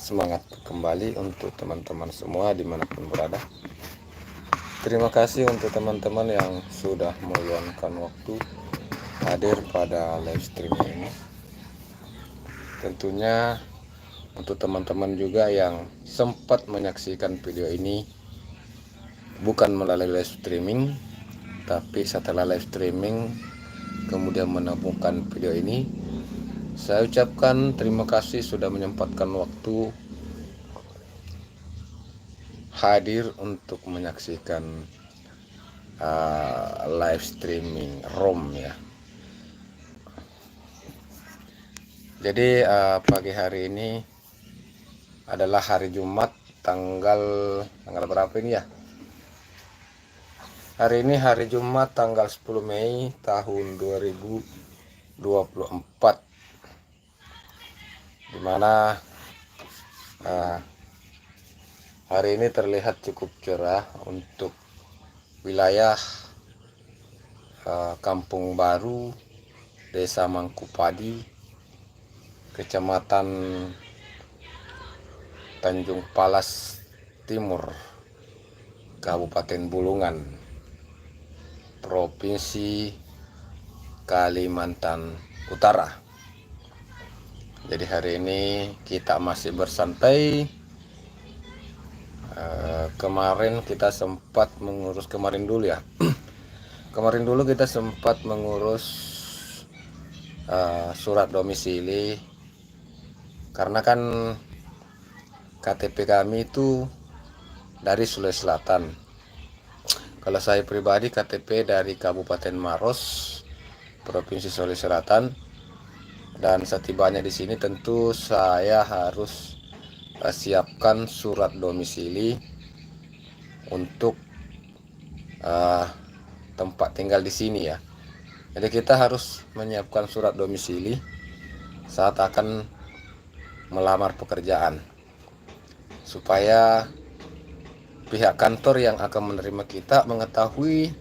Semangat kembali untuk teman-teman semua dimanapun berada. Terima kasih untuk teman-teman yang sudah meluangkan waktu hadir pada live stream ini. Tentunya untuk teman-teman juga yang sempat menyaksikan video ini bukan melalui live streaming, tapi setelah live streaming kemudian menemukan video ini, saya ucapkan terima kasih sudah menyempatkan waktu hadir untuk menyaksikan live streaming ROM ya. Jadi pagi hari ini adalah hari Jumat tanggal berapa ini ya? Hari ini hari Jumat tanggal 10 Mei tahun 2024, dimana hari ini terlihat cukup cerah untuk wilayah Kampung Baru, Desa Mangkupadi, Kecamatan Tanjung Palas Timur, Kabupaten Bulungan, Provinsi Kalimantan Utara. Jadi hari ini kita masih bersantai. Kemarin kita sempat mengurus kemarin dulu kita sempat mengurus surat domisili, karena kan KTP kami itu dari Sulawesi Selatan. Kalau saya pribadi KTP dari Kabupaten Maros, Provinsi Sulawesi Selatan. Dan setibanya di sini tentu saya harus siapkan surat domisili untuk tempat tinggal di sini ya. Jadi kita harus menyiapkan surat domisili saat akan melamar pekerjaan, supaya pihak kantor yang akan menerima kita mengetahui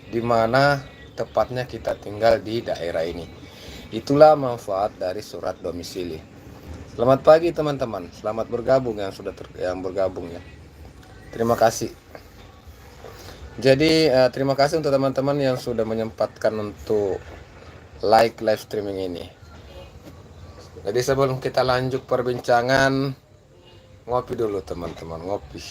di mana tepatnya kita tinggal di daerah ini. Itulah manfaat dari surat domisili. Selamat pagi teman-teman, selamat bergabung yang sudah bergabung ya. Terima kasih. Jadi terima kasih untuk teman-teman yang sudah menyempatkan untuk like live streaming ini. Jadi sebelum kita lanjut perbincangan, ngopi dulu teman-teman, ngopi.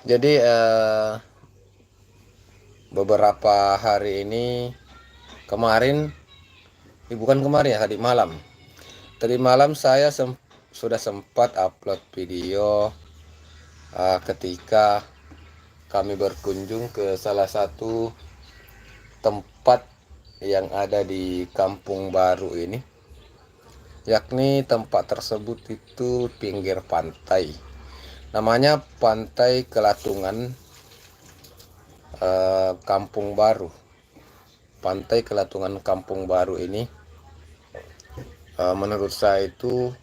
Jadi beberapa hari ini, bukan kemarin ya, tadi malam saya sudah sempat upload video ketika kami berkunjung ke salah satu tempat yang ada di Kampung Baru ini, yakni tempat tersebut itu pinggir pantai. Namanya Pantai Kelatungan Kampung Baru. Pantai Kelatungan Kampung Baru ini menurut saya itu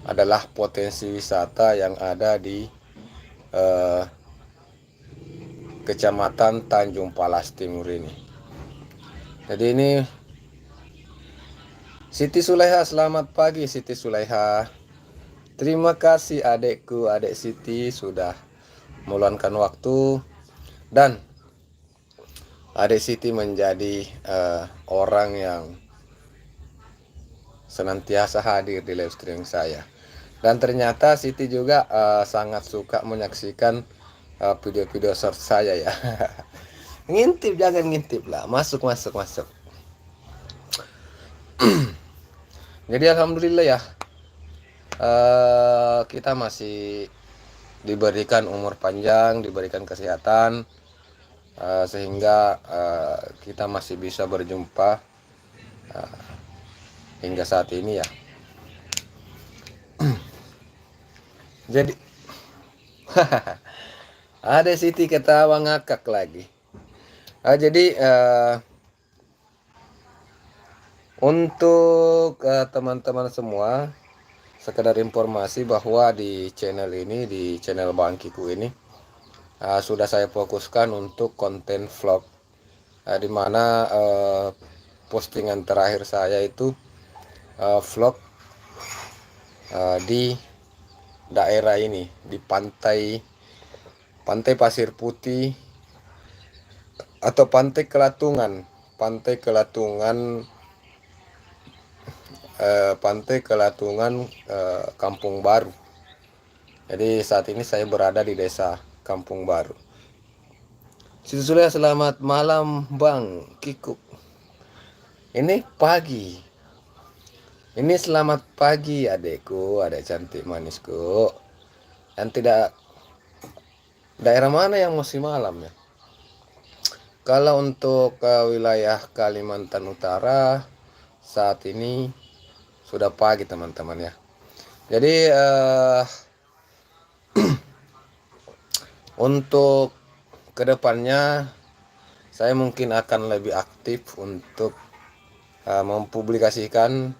adalah potensi wisata yang ada di Kecamatan Tanjung Palas Timur ini. Jadi ini Siti Sulaiha, selamat pagi Siti Sulaiha. Terima kasih adekku, adek Siti sudah meluangkan waktu, dan adek Siti menjadi orang yang senantiasa hadir di live streaming saya. Dan ternyata Siti juga sangat suka menyaksikan video-video short saya ya. Ngintip, jangan ngintip lah, masuk. Jadi alhamdulillah ya, kita masih diberikan umur panjang, diberikan kesehatan, sehingga kita masih bisa berjumpa hingga saat ini ya. Jadi ada Siti ketawa ngakak lagi. Jadi Untuk teman-teman semua, sekedar informasi bahwa di channel ini, di channel Bangkiku ini, sudah saya fokuskan untuk konten vlog, di mana postingan terakhir saya itu vlog di daerah ini, di pantai Pasir Putih atau Pantai Kelatungan, Kampung Baru. Jadi saat ini saya berada di desa Kampung Baru. Situ sudah, selamat malam Bang Kikuk. Ini pagi. Ini selamat pagi adekku, adek cantik manisku. Dan tidak, daerah mana yang masih malam ya? Kalau untuk wilayah Kalimantan Utara saat ini sudah pagi teman-teman ya. Jadi untuk kedepannya saya mungkin akan lebih aktif untuk mempublikasikan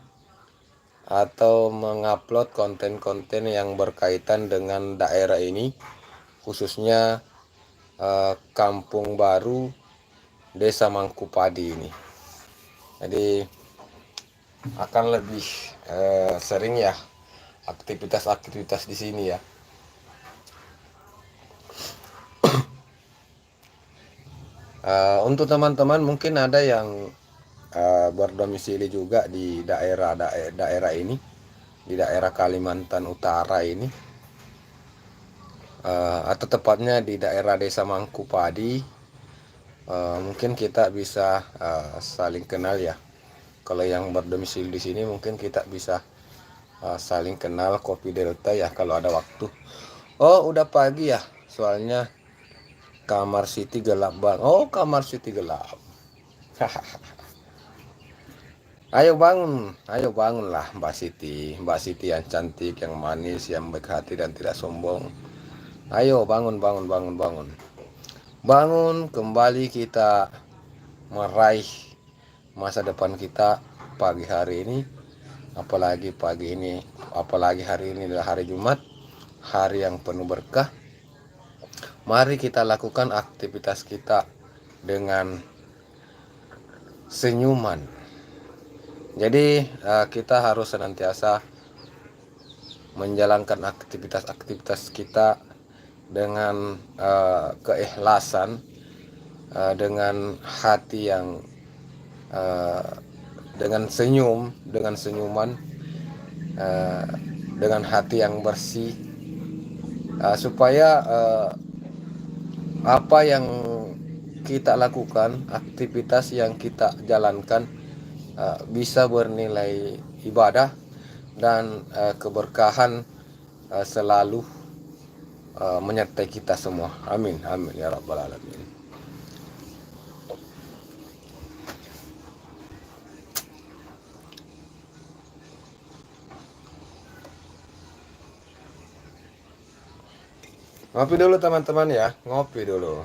atau mengupload konten-konten yang berkaitan dengan daerah ini, khususnya Kampung Baru, Desa Mangkupadi ini. Jadi akan lebih sering ya aktivitas-aktivitas di sini ya. Untuk teman-teman mungkin ada yang berdomisili juga di daerah ini, di daerah Kalimantan Utara ini, atau tepatnya di daerah Desa Mangkupadi. Mungkin kita bisa saling kenal ya. Kalau yang berdomisili di sini mungkin kita bisa saling kenal, kopi delta ya kalau ada waktu. Oh udah pagi ya, soalnya kamar Siti gelap bang. Oh kamar Siti gelap. Ayo bangunlah Mbak Siti yang cantik, yang manis, yang baik hati dan tidak sombong. Ayo bangun. Bangun, kembali kita meraih masa depan kita pagi hari ini. Apalagi hari ini adalah hari Jumat, hari yang penuh berkah. Mari kita lakukan aktivitas kita dengan senyuman. Jadi kita harus senantiasa menjalankan aktivitas kita dengan keikhlasan, dengan hati yang dengan senyuman, dengan hati yang bersih, supaya apa yang kita lakukan, aktivitas yang kita jalankan bisa bernilai ibadah dan keberkahan selalu menyertai kita semua. Amin ya rabbal alamin. Ngopi dulu teman-teman ya, ngopi dulu.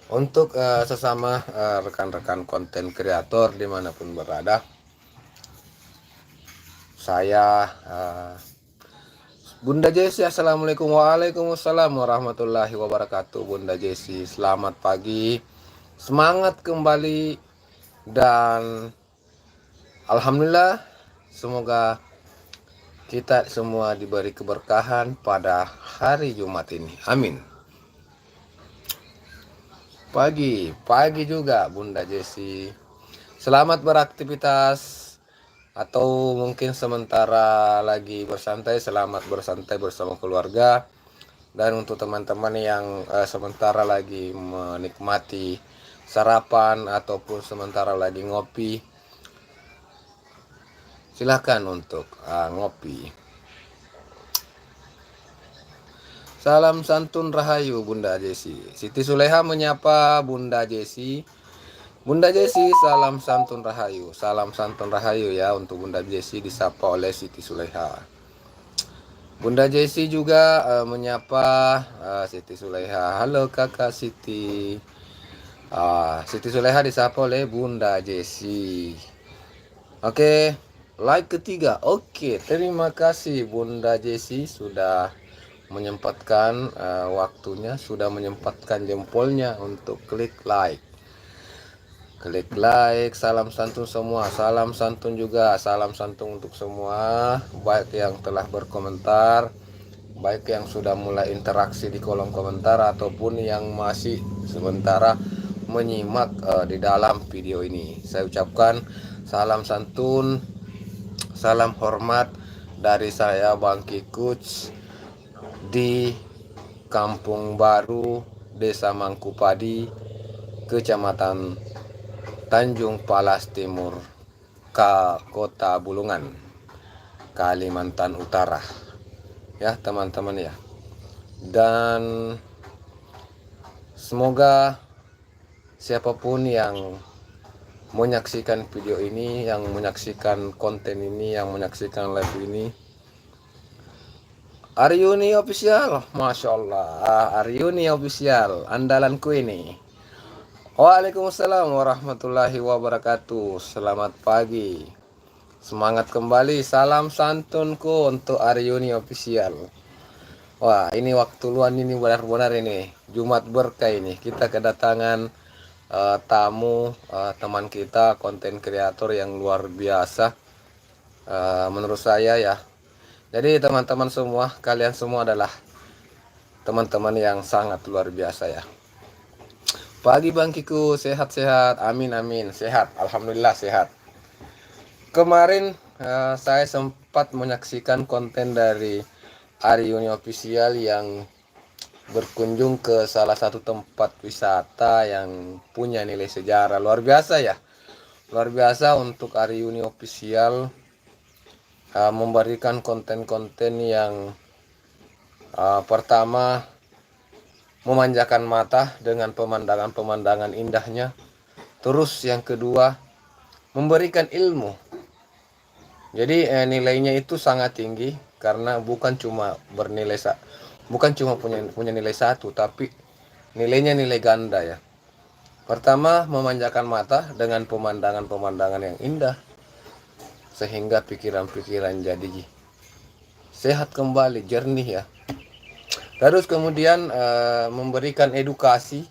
Untuk sesama rekan-rekan konten kreator dimanapun berada, saya Bunda Jesi, assalamualaikum. Waalaikumsalam warahmatullahi wabarakatuh. Bunda Jesi, selamat pagi, semangat kembali, dan alhamdulillah semoga kita semua diberi keberkahan pada hari Jumat ini. Amin. Pagi juga Bunda Jessi. Selamat beraktivitas, atau mungkin sementara lagi bersantai, selamat bersantai bersama keluarga. Dan untuk teman-teman yang sementara lagi menikmati sarapan ataupun sementara lagi ngopi, silahkan untuk ngopi. Salam santun rahayu Bunda Jessi. Siti Suleha menyapa Bunda Jessi. Bunda Jessi, salam santun rahayu. Salam santun rahayu ya untuk Bunda Jessi, disapa oleh Siti Suleha. Bunda Jessi juga menyapa Siti Suleha. Halo Kakak Siti. Siti Suleha disapa oleh Bunda Jessi. Oke, like ketiga. Oke, terima kasih Bunda Jessi sudah menyempatkan waktunya, sudah menyempatkan jempolnya untuk klik like. Salam santun semua, salam santun juga, salam santun untuk semua, baik yang telah berkomentar, baik yang sudah mulai interaksi di kolom komentar, ataupun yang masih sementara menyimak di dalam video ini. Saya ucapkan salam santun, salam hormat dari saya Bang Kikuts di Kampung Baru, Desa Mangkupadi, Kecamatan Tanjung Palas Timur, Kota Bulungan, Kalimantan Utara. Ya teman-teman ya. Dan semoga siapapun yang menyaksikan video ini, yang menyaksikan konten ini, yang menyaksikan live ini, Aryuni Official, Masya Allah, Aryuni Official, andalanku ini. Waalaikumsalam warahmatullahi wabarakatuh. Selamat pagi, semangat kembali, salam santunku untuk Aryuni Official. Wah, ini waktu luang ini benar-benar ini Jumat berkah ini. Kita kedatangan tamu, teman kita, konten kreator yang luar biasa menurut saya ya. Jadi teman-teman semua, kalian semua adalah teman-teman yang sangat luar biasa ya. Pagi Bang Kiku, sehat-sehat, amin amin, sehat, alhamdulillah sehat. Kemarin saya sempat menyaksikan konten dari Aryuni Official yang berkunjung ke salah satu tempat wisata yang punya nilai sejarah luar biasa ya. Luar biasa untuk Aryuni Official memberikan konten-konten yang pertama memanjakan mata dengan pemandangan-pemandangan indahnya. Terus yang kedua memberikan ilmu. Jadi nilainya itu sangat tinggi karena bukan cuma punya nilai satu, tapi nilainya nilai ganda ya. Pertama memanjakan mata dengan pemandangan-pemandangan yang indah, sehingga pikiran-pikiran jadi sehat kembali, jernih ya. Terus kemudian memberikan edukasi,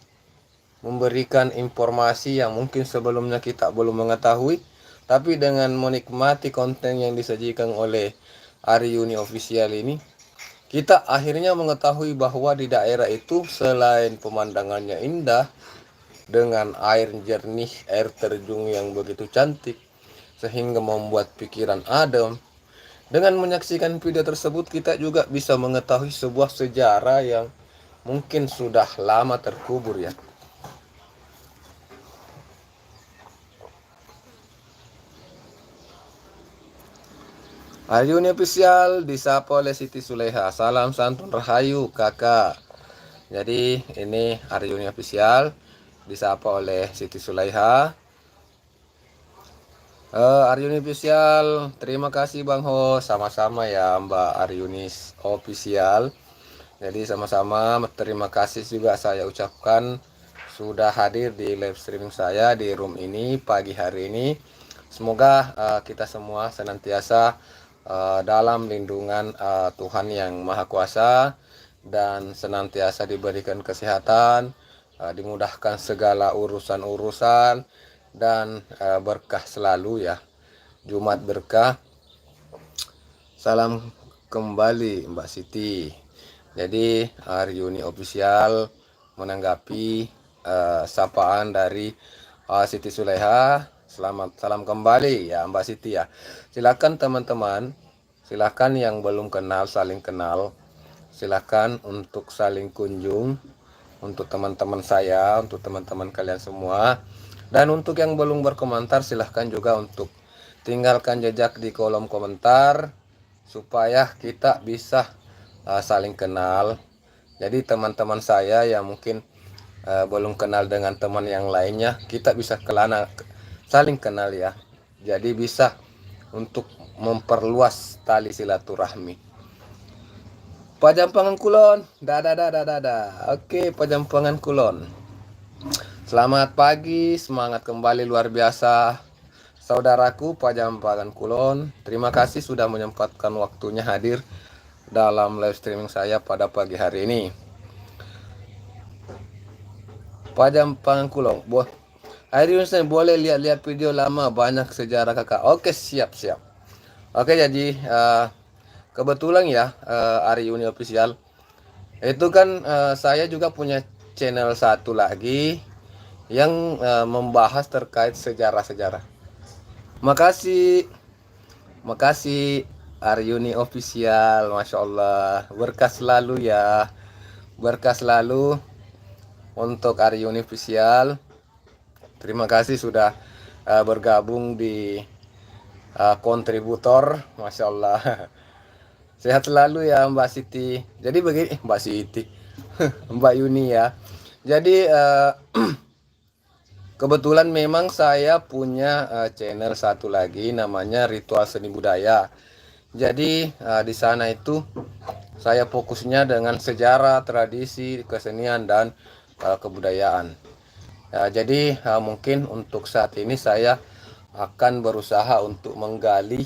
memberikan informasi yang mungkin sebelumnya kita belum mengetahui, tapi dengan menikmati konten yang disajikan oleh Aryuni Official ini, kita akhirnya mengetahui bahwa di daerah itu selain pemandangannya indah dengan air jernih, air terjun yang begitu cantik, sehingga membuat pikiran adem. Dengan menyaksikan video tersebut, kita juga bisa mengetahui sebuah sejarah yang mungkin sudah lama terkubur ya. Aryuni Official disapa oleh Siti Suleha. Salam santun rahayu kakak. Jadi ini Aryuni Official disapa oleh Siti Suleha. Aryuni Official, terima kasih Bang Ho, sama-sama ya Mbak Aryuni Official. Jadi sama-sama terima kasih juga saya ucapkan sudah hadir di live streaming saya di room ini pagi hari ini. Semoga kita semua senantiasa dalam lindungan Tuhan yang Maha Kuasa dan senantiasa diberikan kesehatan, dimudahkan segala urusan-urusan, dan berkah selalu ya. Jumat berkah. Salam kembali Mbak Siti. Jadi Aryuni Official menanggapi sapaan dari Siti Suleha. Selamat salam kembali ya Mbak Siti ya. Silakan teman-teman, silakan yang belum kenal saling kenal. Silakan untuk saling kunjung untuk teman-teman saya, untuk teman-teman kalian semua. Dan untuk yang belum berkomentar silahkan juga untuk tinggalkan jejak di kolom komentar supaya kita bisa saling kenal. Jadi teman-teman saya yang mungkin belum kenal dengan teman yang lainnya, kita bisa saling kenal ya. Jadi bisa untuk memperluas tali silaturahmi. Pajampangan Kulon, dadah. Oke, Pajampangan Kulon. Selamat pagi, semangat kembali luar biasa, saudaraku Pajampangan Kulon. Terima kasih sudah menyempatkan waktunya hadir dalam live streaming saya pada pagi hari ini. Pajampangan Kulon, hari ini saya boleh lihat-lihat video lama, banyak sejarah kakak. Oke, siap. Oke, jadi kebetulan ya Aryuni Official itu kan saya juga punya channel satu lagi yang membahas terkait sejarah-sejarah. Makasih Aryuni Official, Masya Allah, berkah selalu ya, berkah selalu untuk Aryuni Official. Terima kasih sudah bergabung di kontributor, Masya Allah. Sehat selalu ya Mbak Siti. Jadi begini Mbak Siti, Mbak Yuni ya. Jadi kebetulan memang saya punya channel satu lagi namanya Ritual Seni Budaya. Jadi di sana itu saya fokusnya dengan sejarah, tradisi, kesenian dan kebudayaan. Jadi mungkin untuk saat ini saya akan berusaha untuk menggali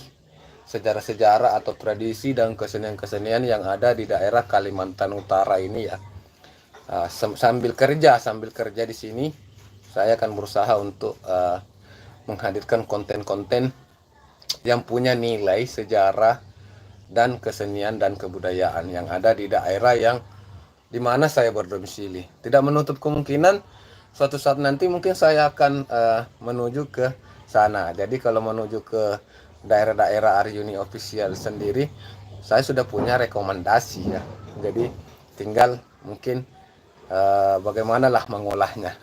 sejarah-sejarah atau tradisi dan kesenian-kesenian yang ada di daerah Kalimantan Utara ini ya. Sambil kerja di sini saya akan berusaha untuk menghadirkan konten-konten yang punya nilai sejarah dan kesenian dan kebudayaan yang ada di daerah yang dimana saya berdomisili. Tidak menutup kemungkinan suatu saat nanti mungkin saya akan menuju ke sana. Jadi kalau menuju ke daerah-daerah Aryuni Official sendiri, saya sudah punya rekomendasi ya. Jadi tinggal mungkin bagaimanalah mengolahnya.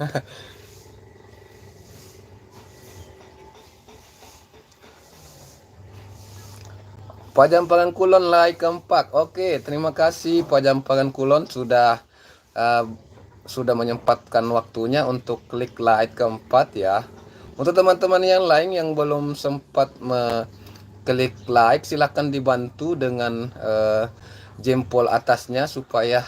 Pajampangan Kulon like keempat. Oke, terima kasih Pajampangan Kulon sudah menyempatkan waktunya untuk klik like keempat ya. Untuk teman-teman yang lain yang belum sempat klik like, silahkan dibantu dengan jempol atasnya supaya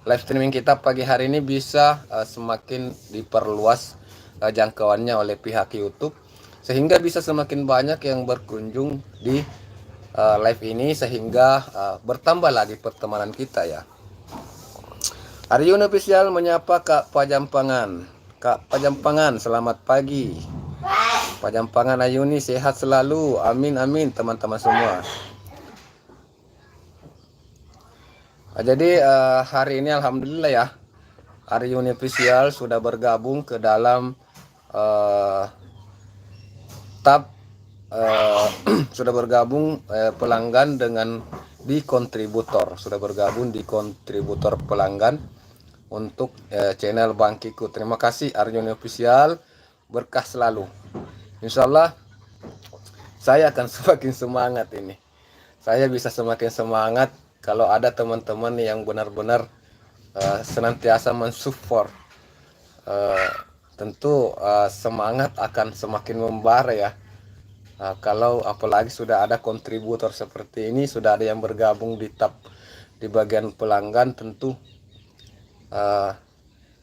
live streaming kita pagi hari ini bisa semakin diperluas jangkauannya oleh pihak YouTube, sehingga bisa semakin banyak yang berkunjung di live ini, sehingga bertambah lagi pertemanan kita ya. Aryuni Official menyapa Kak Pajampangan. Kak Pajampangan, selamat pagi. Pajampangan Aryuni sehat selalu. Amin teman-teman semua. Jadi hari ini alhamdulillah ya, Aryuni Official sudah bergabung ke dalam sudah bergabung pelanggan dengan di kontributor, sudah bergabung di kontributor pelanggan untuk channel Bangkiku. Terima kasih Aryuni Official, berkah selalu. Insyaallah saya akan semakin semangat ini. Saya bisa semakin semangat kalau ada teman-teman yang benar-benar senantiasa mensupport. Tentu semangat akan semakin membara ya. Kalau apalagi sudah ada kontributor seperti ini, sudah ada yang bergabung di bagian pelanggan, tentu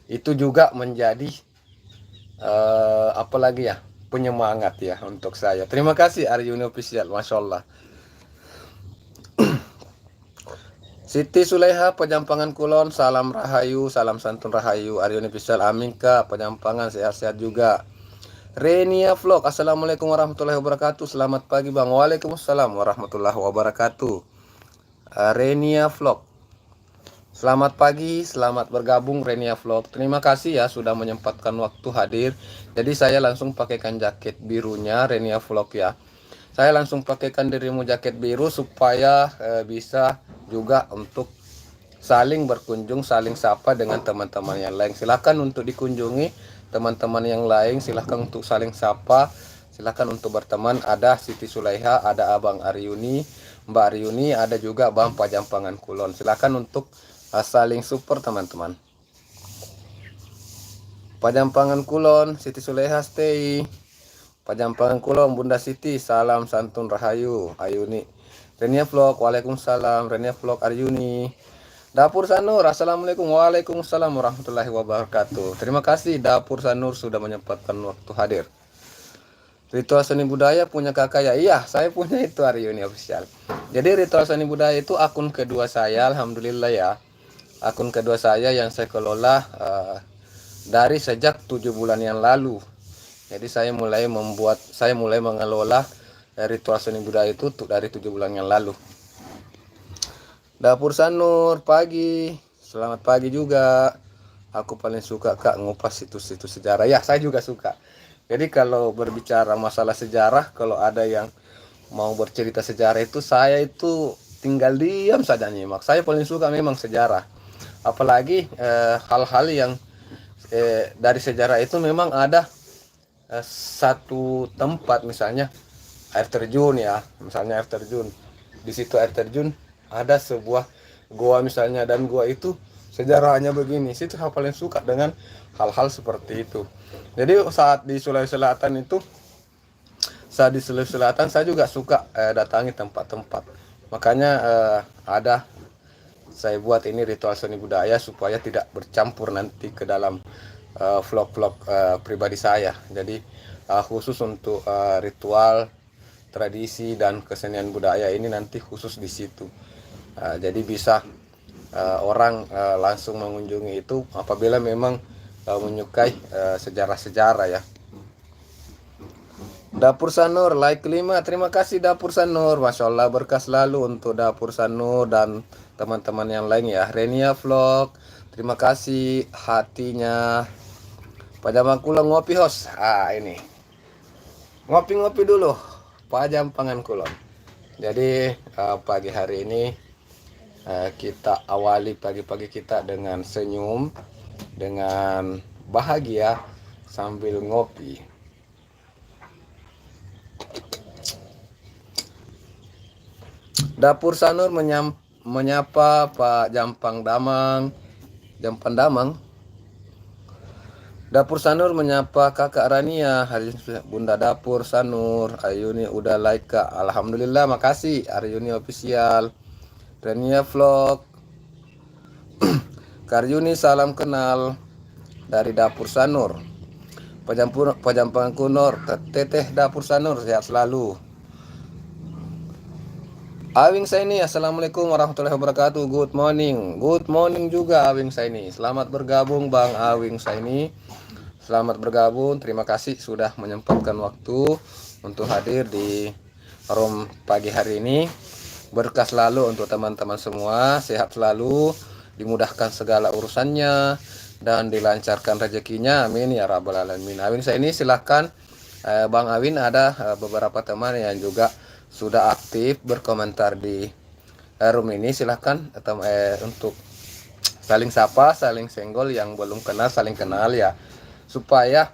itu juga menjadi apalagi ya, penyemangat ya untuk saya. Terima kasih Aryuni Official, Masya Allah. Siti Suleha Pajampangan Kulon, salam rahayu, salam santun rahayu. Aryuni Official, amin Kak. Pajampangan sehat-sehat juga. Renia Vlog, assalamualaikum warahmatullahi wabarakatuh. Selamat pagi Bang. Waalaikumsalam warahmatullahi wabarakatuh. Renia Vlog, Selamat pagi, selamat bergabung Renia Vlog. Terima kasih ya sudah menyempatkan waktu hadir. Jadi saya langsung pakaikan jaket birunya Renia Vlog ya. Saya langsung pakaikan dirimu jaket biru supaya bisa juga untuk saling berkunjung, saling sapa dengan teman-teman yang lain. Silahkan untuk dikunjungi teman-teman yang lain, silahkan untuk saling sapa, silahkan untuk berteman. Ada Siti Sulaiha, ada Abang Aryuni, Mbak Aryuni, ada juga Bang Pajampangan Kulon. Silahkan untuk saling support teman-teman. Pajampangan Kulon, Siti Sulaiha stay. Pajampangan Kulon, Bunda Siti, salam santun rahayu, Ayuni. Renia Vlog, waalaikumsalam. Renia Vlog, Aryuni. Dapur Sanur, assalamualaikum. Waalaikumsalam warahmatullahi wabarakatuh. Terima kasih Dapur Sanur sudah menyempatkan waktu hadir. Ritual seni budaya punya kakak ya? Iya, saya punya itu Aryuni official. Jadi ritual seni budaya itu akun kedua saya, alhamdulillah ya. Akun kedua saya yang saya kelola dari sejak 7 bulan yang lalu. Jadi saya mulai mengelola ritual seni budaya itu dari 7 bulan yang lalu. Dapur Sanur, pagi. Selamat pagi juga. Aku paling suka Kak ngupas situs-situs sejarah. Ya, saya juga suka. Jadi kalau berbicara masalah sejarah, kalau ada yang mau bercerita sejarah itu, saya itu tinggal diam saja nyimak. Saya paling suka memang sejarah. Apalagi hal-hal yang dari sejarah itu memang ada satu tempat, misalnya air terjun ya, misalnya air terjun. Di situ air terjun ada sebuah goa misalnya, dan goa itu sejarahnya begini. Situ saya paling suka dengan hal-hal seperti itu. Jadi saat di Sulawesi Selatan saya juga suka datangi tempat-tempat. Makanya saya buat ini ritual seni budaya supaya tidak bercampur nanti ke dalam vlog-vlog pribadi saya. Jadi khusus untuk ritual, tradisi dan kesenian budaya ini nanti khusus di situ. Jadi bisa orang langsung mengunjungi itu apabila memang menyukai sejarah-sejarah ya. Dapur Sanur like 5. Terima kasih Dapur Sanur. Masya Allah berkah selalu untuk Dapur Sanur dan teman-teman yang lain ya. Renia Vlog, terima kasih hatinya. Pajampangan Kulon ngopi host. Ini ngopi-ngopi dulu Pajampangan Kulon. Jadi pagi hari ini kita awali pagi-pagi kita dengan senyum, dengan bahagia sambil ngopi. Dapur Sanur menyapa Pak Jampang Damang. Dapur Sanur menyapa Kakak Rania. Bunda Dapur Sanur, Ayuni udah like Kak. Alhamdulillah, makasih Aryuni official. Renia Vlog. Karyuni salam kenal dari Dapur Sanur. Pajampangan Kunor, Teteh Dapur Sanur sehat selalu. Awing Saini, assalamualaikum warahmatullahi wabarakatuh. Good morning juga Awing Saini. Selamat bergabung Bang Awing Saini. Selamat bergabung. Terima kasih sudah menyempatkan waktu untuk hadir di room pagi hari ini. Berkah selalu untuk teman-teman semua. Sehat selalu, dimudahkan segala urusannya dan dilancarkan rezekinya. Amin ya rabbal alamin. Awing Saini silahkan. Bang Awin ada beberapa teman yang juga sudah aktif berkomentar di room ini. Silahkan untuk saling sapa, saling senggol, yang belum kenal saling kenal ya, supaya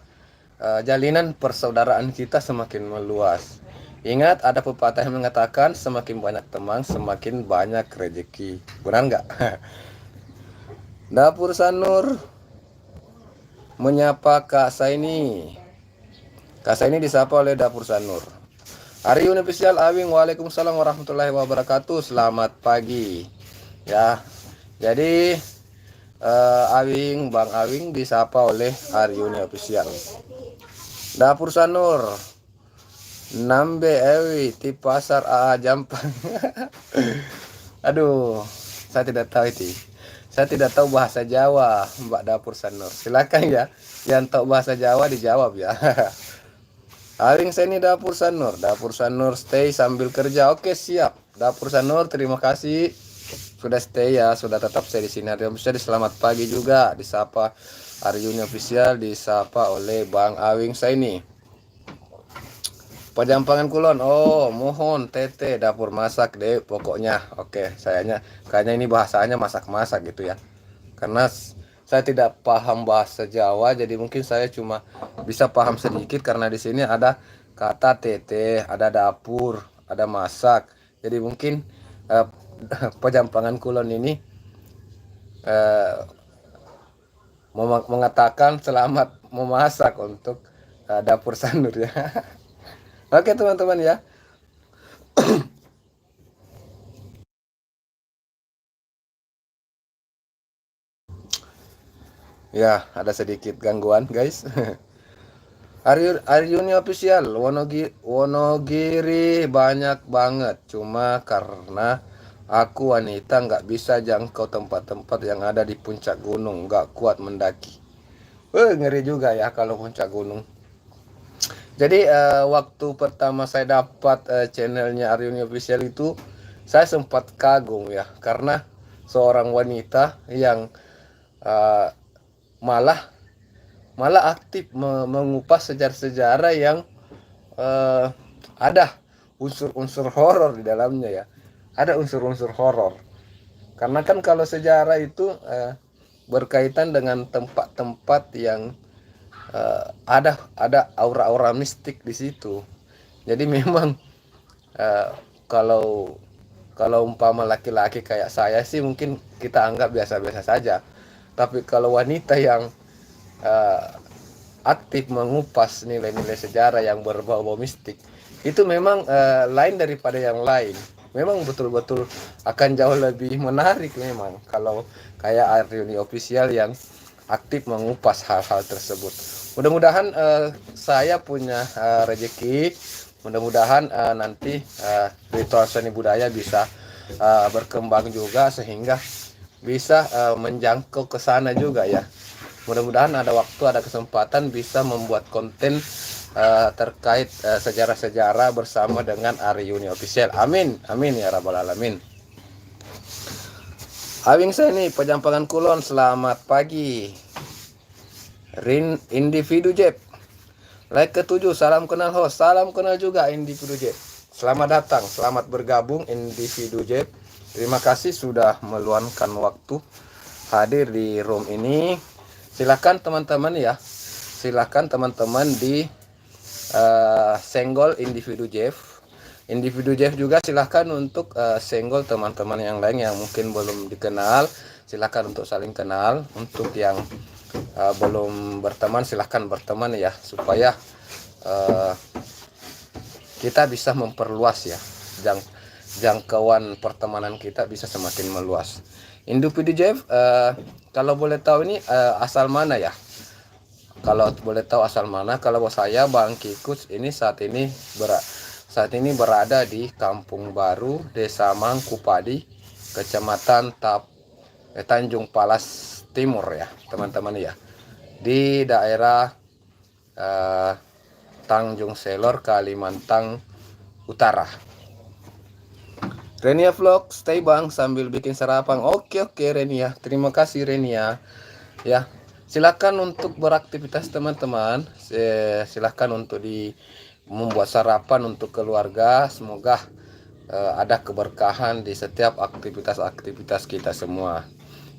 jalinan persaudaraan kita semakin meluas. Ingat ada pepatah yang mengatakan semakin banyak teman semakin banyak rezeki. Benar nggak? Dapur Sanur menyapa Kak Saini. Kak Saini disapa oleh Dapur Sanur. Aryuni official Awing, waalaikumsalam warahmatullahi wabarakatuh. Selamat pagi ya. Jadi Awing, Bang Awing disapa oleh Aryuni official. Dapur Sanur Nambe Ewi di pasar AA Jampang. Aduh, saya tidak tahu itu. Saya tidak tahu bahasa Jawa, Mbak Dapur Sanur. Silakan ya, yang tahu bahasa Jawa dijawab ya. Awing Saini Dapur Sanur stay sambil kerja. Oke siap Dapur Sanur, terima kasih sudah stay ya, sudah tetap stay di sini. Aryo Official, selamat pagi juga disapa Aryuni Official, disapa oleh Bang Awing saya ini. Pajampangan Kulon, oh mohon tete dapur masak deh pokoknya. Oke, sayanya kayaknya ini bahasanya masak-masak gitu ya. Karena saya tidak paham bahasa Jawa, jadi mungkin saya cuma bisa paham sedikit karena di sini ada kata tete, ada dapur, ada masak. Jadi mungkin Pajampangan Kulon ini mengatakan selamat memasak untuk dapur Sanur ya. Oke teman-teman ya. Ya, ada sedikit gangguan guys. Aryuni Official, Wonogiri banyak banget. Cuma karena aku wanita nggak bisa jangkau tempat-tempat yang ada di puncak gunung, nggak kuat mendaki. Ngeri juga ya kalau puncak gunung. Jadi waktu pertama saya dapat channelnya Aryuni Official itu, saya sempat kagum ya, karena seorang wanita yang malah aktif mengupas sejarah-sejarah yang ada unsur-unsur horor di dalamnya ya. Ada unsur-unsur horor. Karena kan kalau sejarah itu berkaitan dengan tempat-tempat yang ada aura-aura mistik di situ. Jadi memang kalau umpama laki-laki kayak saya sih mungkin kita anggap biasa-biasa saja. Tapi kalau wanita yang aktif mengupas nilai-nilai sejarah yang berbau-bau mistik, itu memang lain daripada yang lain. Memang betul-betul akan jauh lebih menarik memang kalau kayak Aryuni Official yang aktif mengupas hal-hal tersebut. Mudah-mudahan saya punya rezeki, mudah-mudahan nanti ritual seni budaya bisa berkembang juga sehingga bisa menjangkau ke sana juga ya. Mudah-mudahan ada waktu, ada kesempatan bisa membuat konten terkait sejarah-sejarah bersama dengan Aryuni Official. Amin, amin ya rabbal alamin. Awing saya nih, Pajampangan Kulon, selamat pagi. Individu Jeb, like ke-7, salam kenal host, salam kenal juga Individu Jeb. Selamat datang, selamat bergabung Individu Jeb. Terima kasih sudah meluangkan waktu hadir di room ini. Silakan teman-teman ya, silakan teman-teman di senggol Individu Jeff. Individu Jeff juga silahkan untuk senggol teman-teman yang lain yang mungkin belum dikenal. Silahkan untuk saling kenal. Untuk yang belum berteman silahkan berteman ya, supaya kita bisa memperluas ya, jangkauan pertemanan kita bisa semakin meluas. Individu Jeff, kalau boleh tahu ini asal mana ya? Kalau boleh tahu asal mana? Kalau saya Bang Kikus ini saat ini berada di Kampung Baru, Desa Mangkupadi, Kecamatan Tanjung Palas Timur ya, teman-teman ya. Di daerah Tanjung Selor, Kalimantan Utara. Renia Vlog, stay bang sambil bikin sarapan. Oke Renia, terima kasih Renia. Ya, silakan untuk beraktivitas teman-teman. Silakan untuk membuat sarapan untuk keluarga. Semoga ada keberkahan di setiap aktivitas kita semua.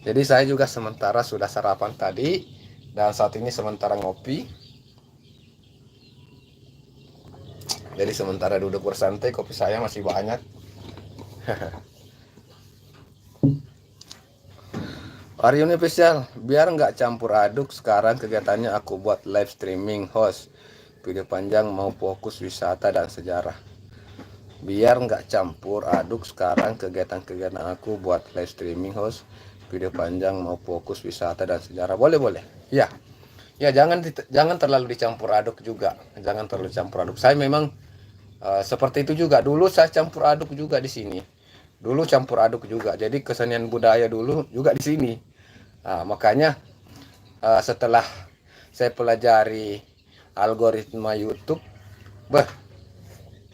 Jadi saya juga sementara sudah sarapan tadi dan saat ini sementara ngopi. Jadi sementara duduk bersantai, kopi saya masih banyak. Aryuni Official, biar nggak campur aduk sekarang kegiatannya aku buat live streaming host video panjang mau fokus wisata dan sejarah. Biar nggak campur aduk sekarang kegiatan aku buat live streaming host video panjang mau fokus wisata dan sejarah. Boleh ya. Ya, jangan terlalu dicampur aduk juga. Jangan terlalu campur aduk. Saya memang seperti itu juga. Dulu saya campur aduk juga di sini. Dulu campur aduk juga. Jadi kesenian budaya dulu juga di sini. Nah, makanya setelah saya pelajari algoritma YouTube,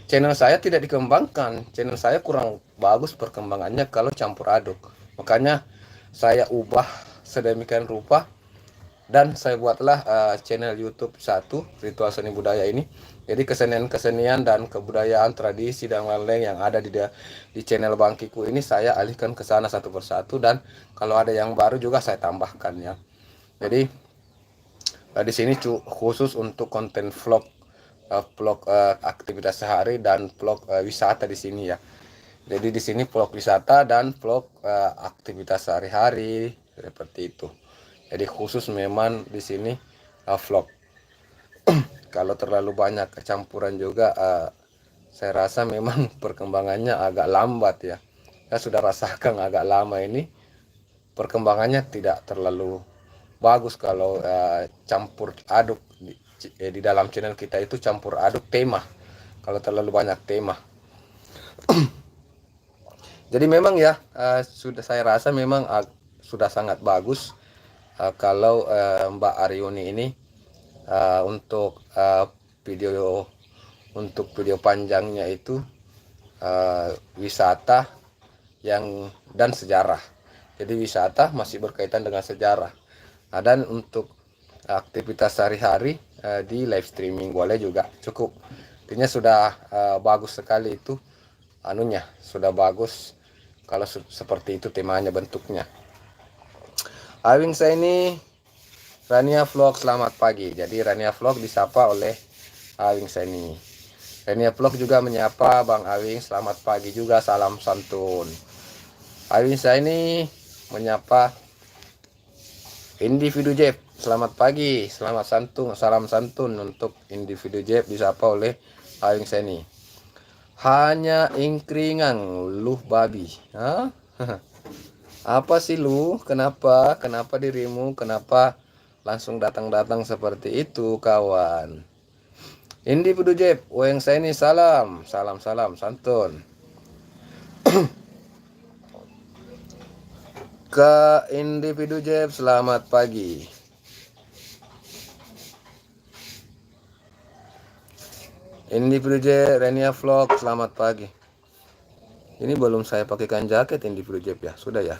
channel saya tidak dikembangkan. Channel saya kurang bagus perkembangannya kalau campur aduk. Makanya saya ubah sedemikian rupa dan saya buatlah channel YouTube satu, Ritual Seni Budaya ini. Jadi kesenian-kesenian dan kebudayaan, tradisi dan lain-lain yang ada di channel Bangkiku ini saya alihkan ke sana satu persatu, dan kalau ada yang baru juga saya tambahkan ya. Jadi di sini khusus untuk konten vlog, aktivitas sehari dan vlog wisata di sini ya. Jadi di sini vlog wisata dan vlog aktivitas sehari-hari seperti itu. Jadi khusus memang di sini vlog. Kalau terlalu banyak kecampuran juga, saya rasa memang perkembangannya agak lambat ya. Saya sudah rasakan agak lama ini perkembangannya tidak terlalu bagus kalau campur aduk di dalam channel kita itu campur aduk tema. Kalau terlalu banyak tema. Jadi memang ya sudah saya rasa memang sudah sangat bagus kalau Mbak Aryuni ini untuk video panjangnya itu wisata dan sejarah. Jadi wisata masih berkaitan dengan sejarah. Dan untuk aktivitas sehari-hari di live streaming boleh juga, cukup. Intinya sudah bagus sekali itu sudah bagus kalau seperti itu temanya, bentuknya. Awing saya ini Rania Vlog, selamat pagi. Jadi Rania Vlog disapa oleh Awing saya ini. Rania Vlog juga menyapa Bang Awing, selamat pagi juga, salam santun. Awing saya ini menyapa individu Jeff, selamat pagi, selamat santun, salam santun untuk individu Jeff disapa oleh Awing saya ini. Hanya ingkringan luh babi. Hah? Apa sih lu? Kenapa dirimu? Kenapa langsung datang seperti itu, kawan? Individu Jeb, Weng saya ini salam santun. Ke individu Jeb, selamat pagi. Individu Jeb, Renia Vlog, selamat pagi. Ini belum saya pakaikan jaket individu Jeb ya, sudah ya?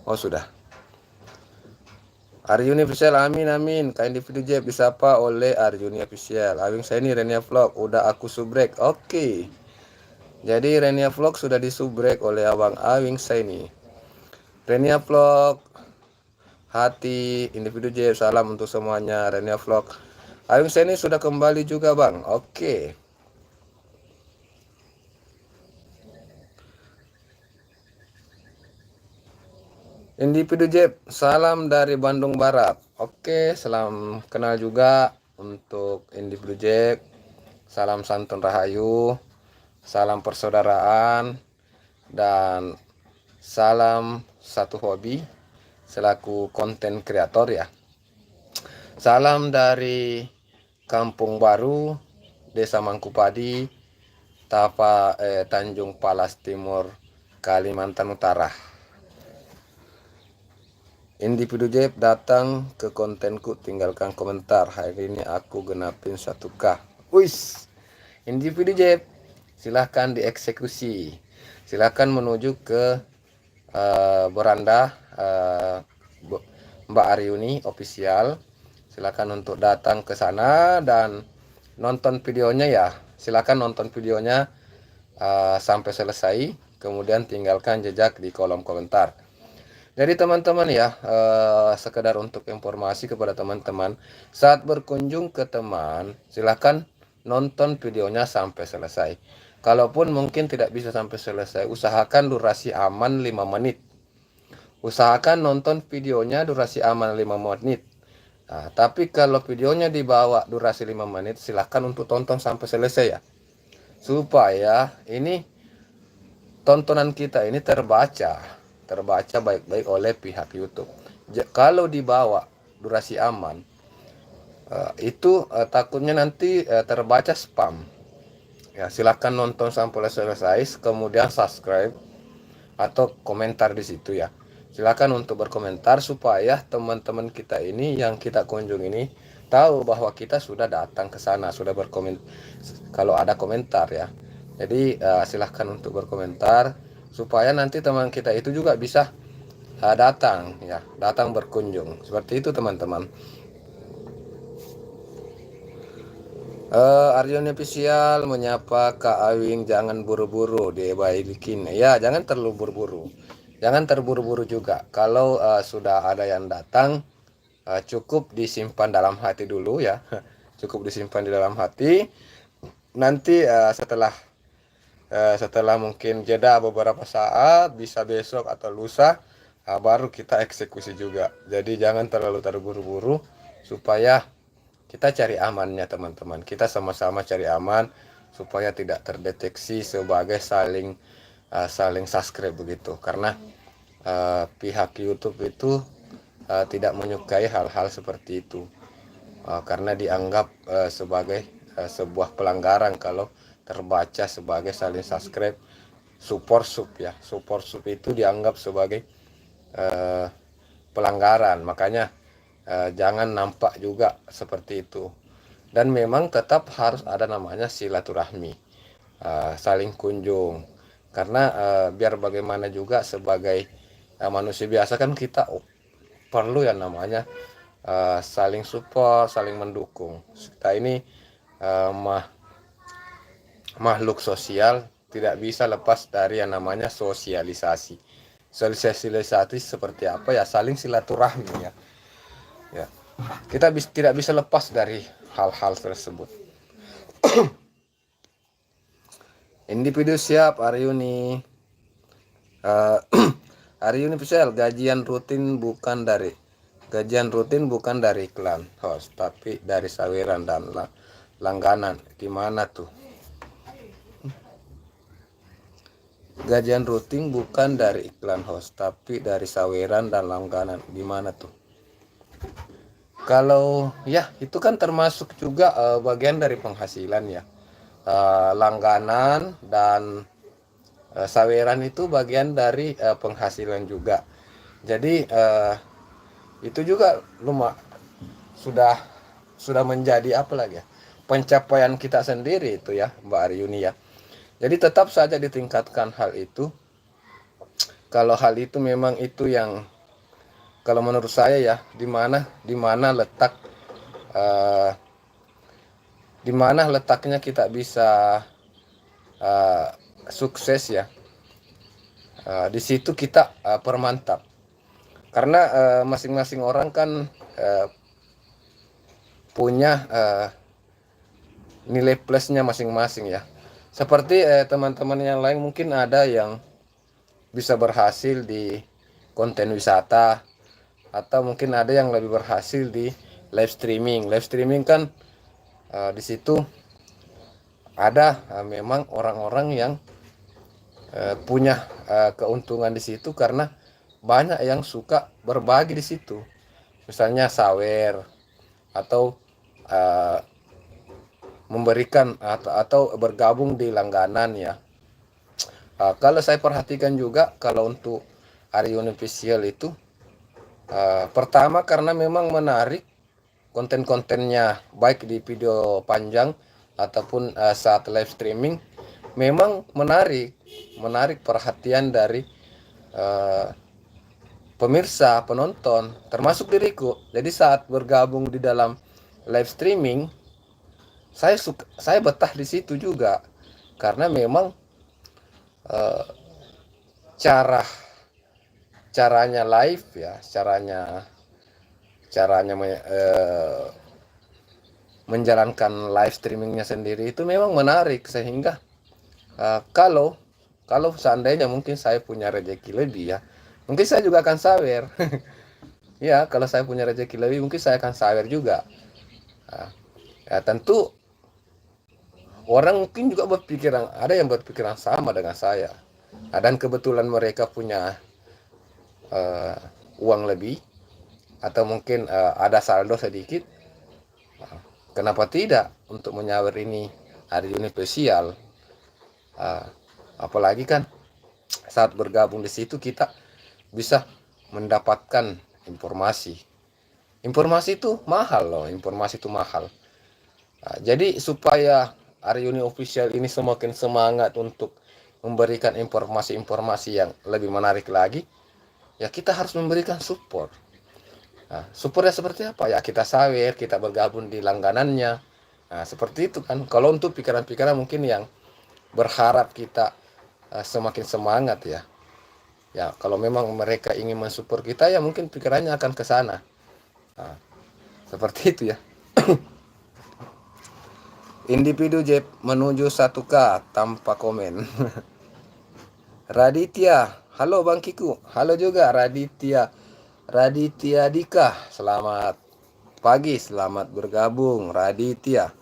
Oh sudah. Aryuni Official, amin. Kain individu Jeb disapa oleh Aryuni Official. Awing saya ini Renia Vlog, udah aku subrek. Oke. Jadi Renia Vlog sudah disubrek oleh Abang Awing saya ini. Renia Vlog, hati individu Jeb, salam untuk semuanya. Renia Vlog. Awing saya ini sudah kembali juga Bang. Oke. Individu Jeb, salam dari Bandung Barat. Oke, salam kenal juga untuk individu Jeb. Salam santun rahayu, salam persaudaraan, dan salam satu hobi selaku konten kreator ya. Salam dari Kampung Baru, Desa Mangkupadi, Tanjung Palas Timur, Kalimantan Utara. Individu Jeb datang ke kontenku, tinggalkan komentar. Hari ini aku genapin 1K. Wis, individu Jeb, silahkan dieksekusi. Silahkan menuju ke beranda Mbak Aryuni Official. Silahkan untuk datang ke sana dan nonton videonya ya. Silahkan nonton videonya sampai selesai. Kemudian tinggalkan jejak di kolom komentar. Jadi teman-teman ya, sekedar untuk informasi kepada teman-teman, saat berkunjung ke teman, silahkan nonton videonya sampai selesai. Kalaupun mungkin tidak bisa sampai selesai, usahakan durasi aman 5 menit. Usahakan nonton videonya durasi aman 5 menit. Nah, tapi kalau videonya dibawa durasi 5 menit, silahkan untuk tonton sampai selesai ya. Supaya ini tontonan kita ini terbaca baik-baik oleh pihak YouTube. Kalau dibawa durasi aman, itu takutnya nanti terbaca spam. Ya, silahkan nonton sampai selesai, kemudian subscribe atau komentar di situ ya. Silahkan untuk berkomentar supaya teman-teman kita ini yang kita kunjung ini tahu bahwa kita sudah datang ke sana, sudah berkomentar kalau ada komentar ya. Jadi silahkan untuk berkomentar. supaya nanti teman kita itu juga bisa datang ya, datang berkunjung. Seperti itu teman-teman. Arjun Official menyapa Kak Awing, jangan buru-buru dibaikin. Ya, jangan terlalu buru-buru. Jangan terburu-buru juga. Kalau sudah ada yang datang, cukup disimpan dalam hati dulu ya. Cukup disimpan di dalam hati. Nanti setelah mungkin jeda beberapa saat, bisa besok atau lusa, baru kita eksekusi juga. Jadi jangan terlalu terburu-buru supaya kita cari amannya teman-teman. Kita sama-sama cari aman supaya tidak terdeteksi sebagai saling subscribe begitu. Karena pihak YouTube itu tidak menyukai hal-hal seperti itu. Karena dianggap sebagai sebuah pelanggaran kalau terbaca sebagai saling subscribe support sub ya. Support sub itu dianggap sebagai pelanggaran. Makanya jangan nampak juga seperti itu. Dan memang tetap harus ada namanya silaturahmi, saling kunjung. Karena biar bagaimana juga sebagai manusia biasa kan kita perlu yang namanya saling support, saling mendukung. Kita ini makhluk sosial, tidak bisa lepas dari yang namanya sosialisasi. Sosialisasi seperti apa ya? Saling silaturahmi ya. Ya, kita tidak bisa lepas dari hal-hal tersebut. Individu siap, Aryuni. Aryuni Official, gajian rutin bukan dari iklan host, tapi dari saweran dan langganan. Gimana tuh? Gajian rutin bukan dari iklan host, tapi dari saweran dan langganan. Gimana tuh? Kalau ya itu kan termasuk juga bagian dari penghasilan ya. Langganan dan saweran itu bagian dari penghasilan juga. Jadi itu juga sudah menjadi apa lagi ya, pencapaian kita sendiri itu ya Mbak Aryuni ya. Jadi tetap saja ditingkatkan hal itu. Kalau hal itu memang itu yang, kalau menurut saya ya, di mana letaknya kita bisa sukses ya. Di situ kita permantap. Karena masing-masing orang kan punya nilai plusnya masing-masing ya. Seperti teman-teman yang lain mungkin ada yang bisa berhasil di konten wisata, atau mungkin ada yang lebih berhasil di live streaming. Live streaming kan di situ ada memang orang-orang yang punya keuntungan di situ karena banyak yang suka berbagi di situ. Misalnya sawer atau memberikan atau bergabung di langganan ya. Kalau saya perhatikan juga kalau untuk Aryuni Official itu pertama karena memang menarik konten-kontennya, baik di video panjang ataupun saat live streaming, memang menarik perhatian dari pemirsa, penonton, termasuk diriku. Jadi saat bergabung di dalam live streaming, saya betah di situ juga karena memang caranya live ya, caranya menjalankan live streamingnya sendiri itu memang menarik, sehingga kalau seandainya mungkin saya punya rezeki lebih ya, mungkin saya juga akan sawer. Ya, kalau saya punya rezeki lebih mungkin saya akan sawer juga. Ya tentu orang mungkin juga ada yang berpikiran sama dengan saya. Dan kebetulan mereka punya uang lebih, atau mungkin ada saldo sedikit. Kenapa tidak untuk menyawer ini Aryuni Official? Apalagi kan saat bergabung di situ kita bisa mendapatkan informasi. Informasi itu mahal loh, informasi itu mahal. Jadi supaya Aryuni Official ini semakin semangat untuk memberikan informasi-informasi yang lebih menarik lagi, ya kita harus memberikan support. Nah, supportnya seperti apa? Ya kita sawer, kita bergabung di langganannya. Nah, seperti itu kan. Kalau untuk pikiran-pikiran mungkin yang berharap kita semakin semangat ya. Ya, kalau memang mereka ingin mensupport kita, ya mungkin pikirannya akan ke sana. Nah, seperti itu ya. Individu Jeb menuju 1K tanpa komen. Raditya, halo Bang Kiku. Halo juga Raditya. Raditya Dika, selamat pagi, selamat bergabung Raditya.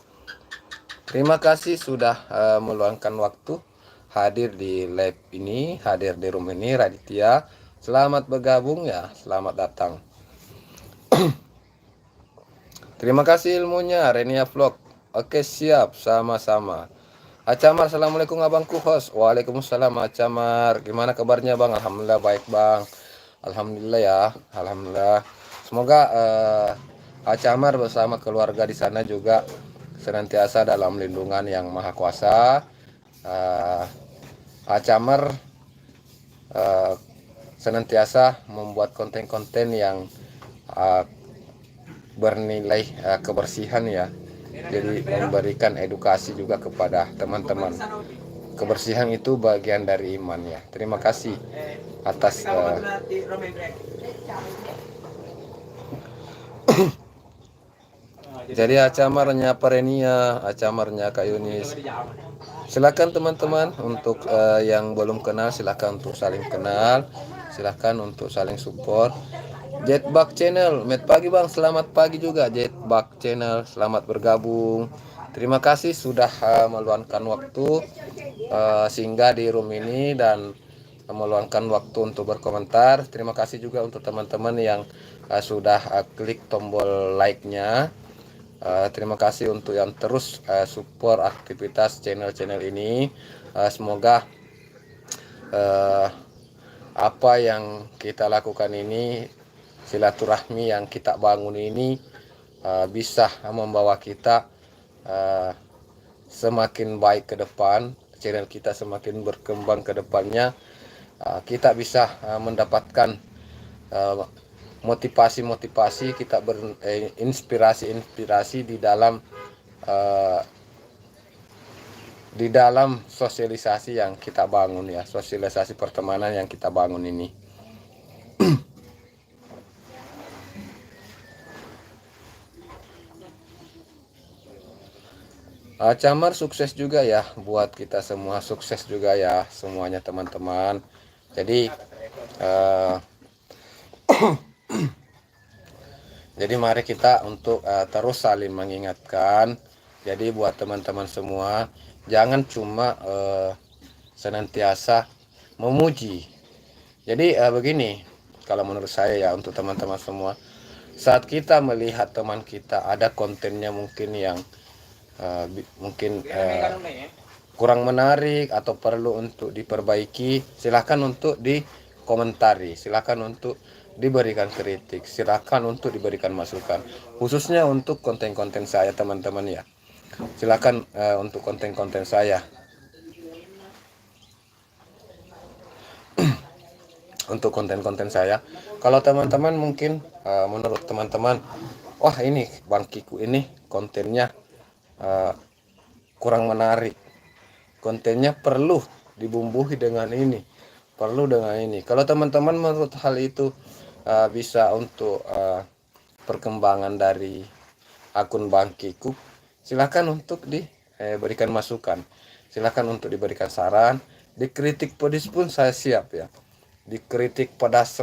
Terima kasih sudah meluangkan waktu hadir di live ini, hadir di room ini Raditya. Selamat bergabung ya, selamat datang. Terima kasih ilmunya Renia Vlog. Oke siap, sama-sama. Acamar, assalamualaikum abangku host. Waalaikumsalam Acamar. Gimana kabarnya bang? Alhamdulillah baik bang. Alhamdulillah ya, alhamdulillah. Semoga Acamar bersama keluarga di sana juga senantiasa dalam lindungan yang maha kuasa. Acamar senantiasa membuat konten-konten yang bernilai kebersihan ya. Jadi memberikan edukasi juga kepada teman-teman. Kebersihan itu bagian dari iman ya. Terima kasih atas jadi Acamarnya Parenia, Acamarnya Kak Yunis. Silakan teman-teman untuk yang belum kenal silakan untuk saling kenal, silakan untuk saling support. Jetbug Channel, met pagi bang, selamat pagi juga Jetbug Channel, selamat bergabung. Terima kasih sudah meluangkan waktu singgah di room ini dan meluangkan waktu untuk berkomentar. Terima kasih juga untuk teman-teman yang sudah klik tombol like-nya. Terima kasih untuk yang terus support aktivitas channel-channel ini. Semoga apa yang kita lakukan ini, silaturahmi yang kita bangun ini bisa membawa kita semakin baik ke depan, channel kita semakin berkembang ke depannya. Kita bisa mendapatkan motivasi-motivasi, kita berinspirasi-inspirasi di dalam sosialisasi yang kita bangun ya, sosialisasi pertemanan yang kita bangun ini. Camar sukses juga ya buat kita semua, sukses juga ya semuanya teman-teman. Jadi jadi mari kita untuk terus saling mengingatkan. Jadi buat teman-teman semua, jangan cuma senantiasa memuji. Jadi begini, kalau menurut saya ya untuk teman-teman semua, saat kita melihat teman kita ada kontennya mungkin yang kurang menarik atau perlu untuk diperbaiki, silakan untuk dikomentari, silakan untuk diberikan kritik, silakan untuk diberikan masukan, khususnya untuk konten-konten saya teman-teman ya. Silakan untuk konten-konten saya. Untuk konten-konten saya, kalau teman-teman mungkin menurut teman-teman, wah ini Bang Kiku ini kontennya kurang menarik, kontennya perlu dibumbui dengan ini, perlu dengan ini. Kalau teman-teman menurut hal itu bisa untuk perkembangan dari akun Bang Kiku, silakan untuk diberikan masukan, silakan untuk diberikan saran, dikritik pedis pun saya siap ya, dikritik pedas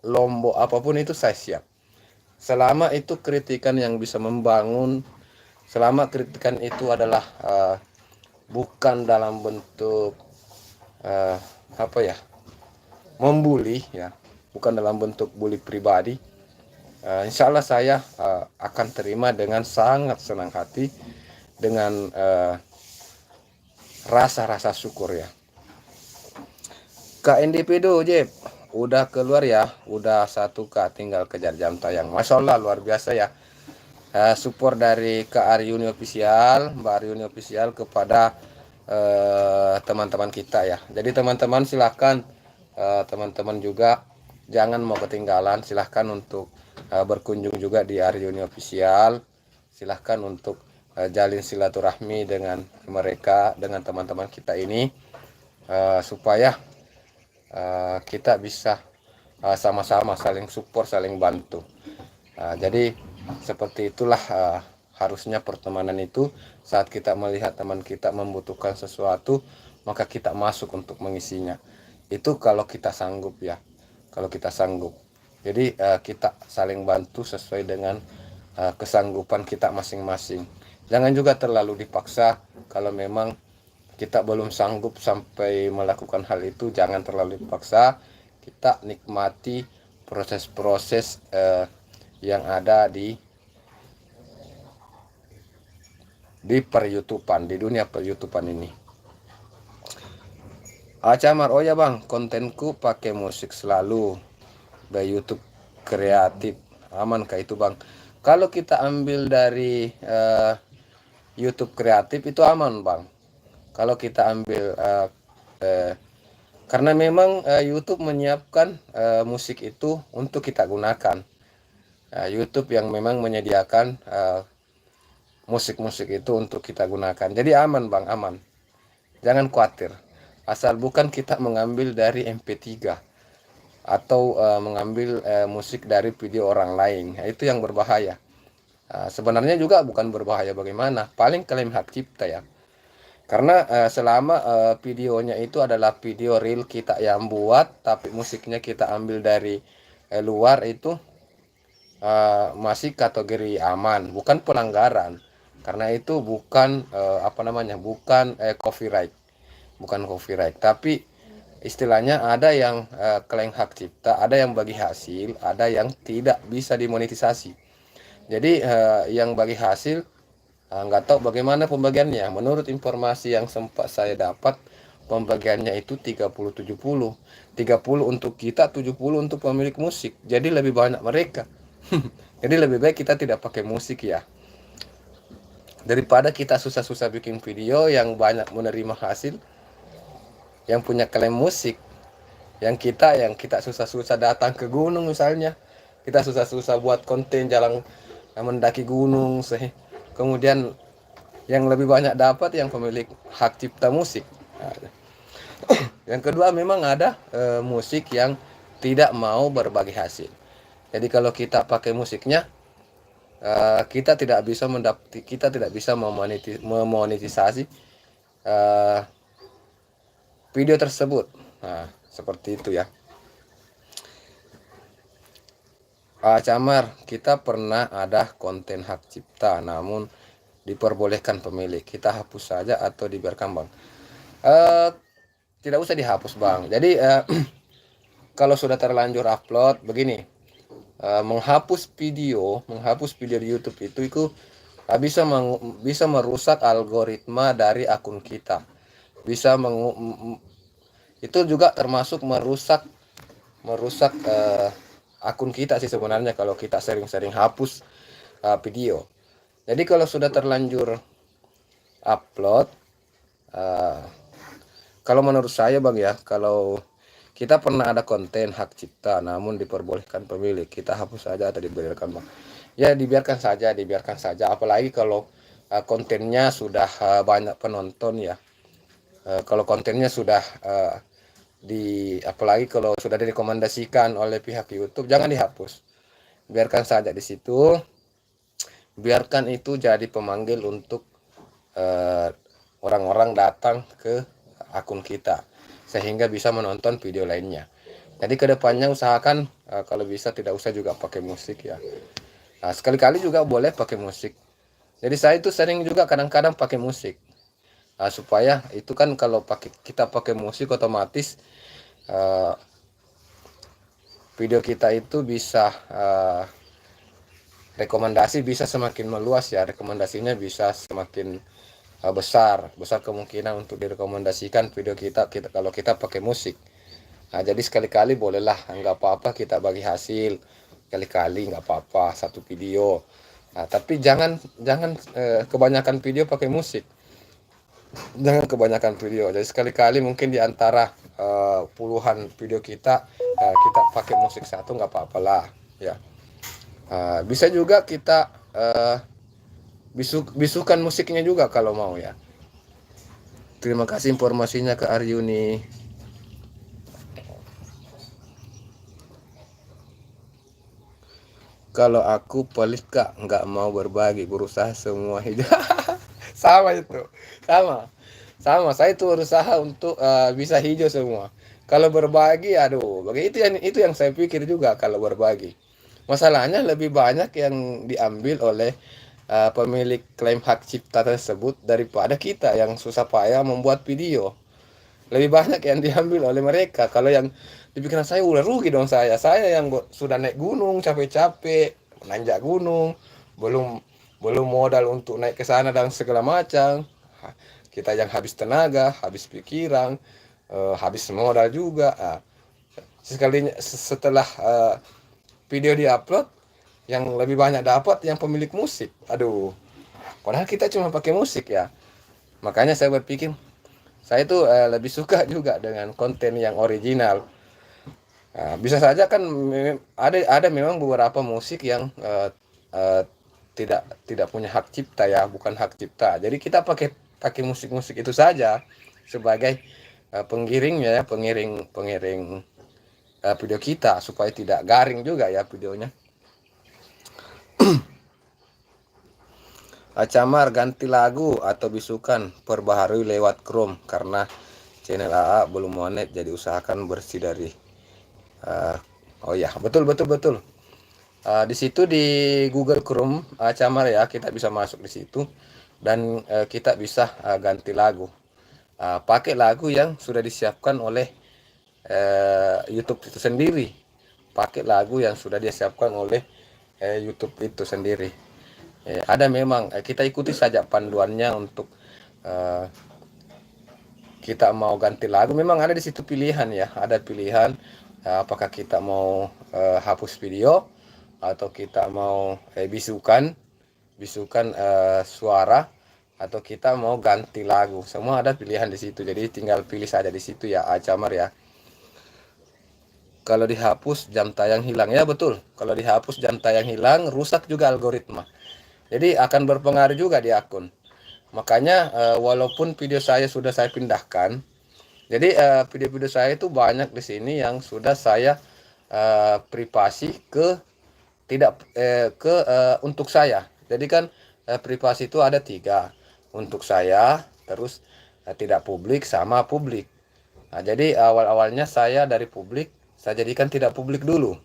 lombok apapun itu saya siap, selama itu kritikan yang bisa membangun, selama kritikan itu adalah bukan dalam bentuk membuli ya, bukan dalam bentuk bully pribadi, insya Allah saya akan terima dengan sangat senang hati, dengan rasa-rasa syukur ya. Kak individu Jeb udah keluar ya, udah 1K, tinggal kejar jam tayang. Masya Allah luar biasa ya. Support dari Kak Aryuni Official, Mbak Aryuni Official kepada teman-teman kita ya. Jadi teman-teman silahkan, teman-teman juga jangan mau ketinggalan, silahkan untuk berkunjung juga di Aryuni Official. Silahkan untuk jalin silaturahmi dengan mereka, dengan teman-teman kita ini, supaya kita bisa sama-sama saling support, saling bantu. Jadi seperti itulah harusnya pertemanan itu. Saat kita melihat teman kita membutuhkan sesuatu, maka kita masuk untuk mengisinya. Itu kalau kita sanggup ya, kalau kita sanggup. Jadi kita saling bantu sesuai dengan kesanggupan kita masing-masing. Jangan juga terlalu dipaksa. Kalau memang kita belum sanggup sampai melakukan hal itu, jangan terlalu dipaksa. Kita nikmati proses-proses yang ada di per-YouTubean, di dunia per-YouTubean ini. Camar, oh ya bang, kontenku pakai musik selalu, by YouTube kreatif, aman kah itu bang? Kalau kita ambil dari YouTube kreatif itu aman bang. Kalau kita ambil karena memang YouTube menyiapkan musik itu untuk kita gunakan. YouTube yang memang menyediakan musik-musik itu untuk kita gunakan. Jadi aman bang, aman. Jangan khawatir. Asal bukan kita mengambil dari MP3 atau mengambil musik dari video orang lain. Itu yang berbahaya. Sebenarnya juga bukan berbahaya bagaimana. Paling klaim hak cipta ya. Karena selama videonya itu adalah video real kita yang buat, tapi musiknya kita ambil dari luar, itu masih kategori aman, bukan pelanggaran. Karena itu bukan bukan copyright, tapi istilahnya ada yang klaim hak cipta, ada yang bagi hasil, ada yang tidak bisa dimonetisasi. Jadi yang bagi hasil nggak tahu bagaimana pembagiannya. Menurut informasi yang sempat saya dapat, pembagiannya itu 30-70. 30 untuk kita, 70 untuk pemilik musik. Jadi lebih banyak mereka. Jadi lebih baik kita tidak pakai musik ya, daripada kita susah-susah bikin video yang banyak menerima hasil, yang punya klaim musik, yang kita susah-susah datang ke gunung misalnya, kita susah-susah buat konten jalan mendaki gunung, kemudian yang lebih banyak dapat yang pemilik hak cipta musik. Yang kedua, memang ada musik yang tidak mau berbagi hasil. Jadi kalau kita pakai musiknya, kita tidak bisa memonetisasi video tersebut. Nah, seperti itu ya. Camar, kita pernah ada konten hak cipta, namun diperbolehkan pemilik. Kita hapus saja atau dibiarkan bang? Tidak usah dihapus bang. Jadi kalau sudah terlanjur upload, begini, menghapus video di YouTube itu bisa merusak algoritma dari akun kita. Itu juga termasuk merusak akun kita sih sebenarnya, kalau kita sering-sering hapus video. Jadi kalau sudah terlanjur upload, kalau menurut saya bang ya, kalau kita pernah ada konten hak cipta namun diperbolehkan pemilik, kita hapus saja atau dibiarkan bang? Ya dibiarkan saja, apalagi kalau kontennya sudah banyak penonton ya. Kalau kontennya sudah apalagi kalau sudah direkomendasikan oleh pihak YouTube, jangan dihapus, biarkan saja di situ. Biarkan itu jadi pemanggil untuk orang-orang datang ke akun kita, sehingga bisa menonton video lainnya. Jadi kedepannya usahakan kalau bisa tidak usah juga pakai musik ya. Nah, sekali-kali juga boleh pakai musik. Jadi saya itu sering juga kadang-kadang pakai musik. Supaya itu kan kalau kita pakai musik, otomatis video kita itu bisa rekomendasi bisa semakin meluas ya, rekomendasinya bisa semakin besar kemungkinan untuk direkomendasikan video kita kalau kita pakai musik. Nah, jadi sekali-kali bolehlah, nggak apa-apa kita bagi hasil, sekali-kali nggak apa-apa satu video. Nah, tapi jangan kebanyakan video pakai musik. Jangan kebanyakan video. Jadi sekali-kali mungkin di antara puluhan video kita, kita pakai musik satu nggak apa-apalah ya. Bisa juga kita bisukan musiknya juga kalau mau ya. Terima kasih informasinya ke Aryuni. Kalau aku pelit kak, nggak mau berbagi, berusaha semua hidup. Sama itu, sama. Saya itu berusaha untuk bisa hijau semua. Kalau berbagi, aduh, bagi itu yang saya pikir juga kalau berbagi. Masalahnya lebih banyak yang diambil oleh pemilik klaim hak cipta tersebut daripada kita yang susah payah membuat video. Lebih banyak yang diambil oleh mereka. Kalau yang di pikiran saya udah rugi dong saya yang sudah naik gunung capek-capek nanjak gunung, belum belum modal untuk naik ke sana dan segala macam. Kita yang habis tenaga, habis pikiran, habis modal juga. Sekalinya setelah video diupload, yang lebih banyak dapat yang pemilik musik. Aduh, padahal kita cuma pakai musik ya. Makanya saya berpikir saya itu lebih suka juga dengan konten yang original. Bisa saja kan ada memang beberapa musik yang tidak punya hak cipta ya, bukan hak cipta. Jadi kita pakai musik-musik itu saja sebagai pengiringnya ya, pengiring video kita supaya tidak garing juga ya videonya. Acamar ganti lagu atau bisukan perbaharui lewat Chrome karena channel AA belum monet, jadi usahakan bersih dari oh ya, betul. Di situ di Google Chrome Acamar ya, kita bisa masuk di situ dan kita bisa ganti lagu. Pakai lagu yang sudah disiapkan oleh YouTube itu sendiri. Pakai lagu yang sudah disiapkan oleh YouTube itu sendiri. Ada memang kita ikuti saja panduannya untuk kita mau ganti lagu. Memang ada di situ pilihan ya, ada pilihan apakah kita mau hapus video atau kita mau bisukan suara atau kita mau ganti lagu. Semua ada pilihan di situ. Jadi tinggal pilih saja di situ ya, Acamar ya. Kalau dihapus jam tayang hilang ya, betul. Kalau dihapus jam tayang hilang, rusak juga algoritma. Jadi akan berpengaruh juga di akun. Makanya walaupun video saya sudah saya pindahkan, jadi video-video saya itu banyak di sini yang sudah saya privasi ke untuk saya. Jadi kan privasi itu ada 3, untuk saya, terus tidak publik sama publik. Nah, jadi awal-awalnya saya dari publik saya jadikan tidak publik dulu,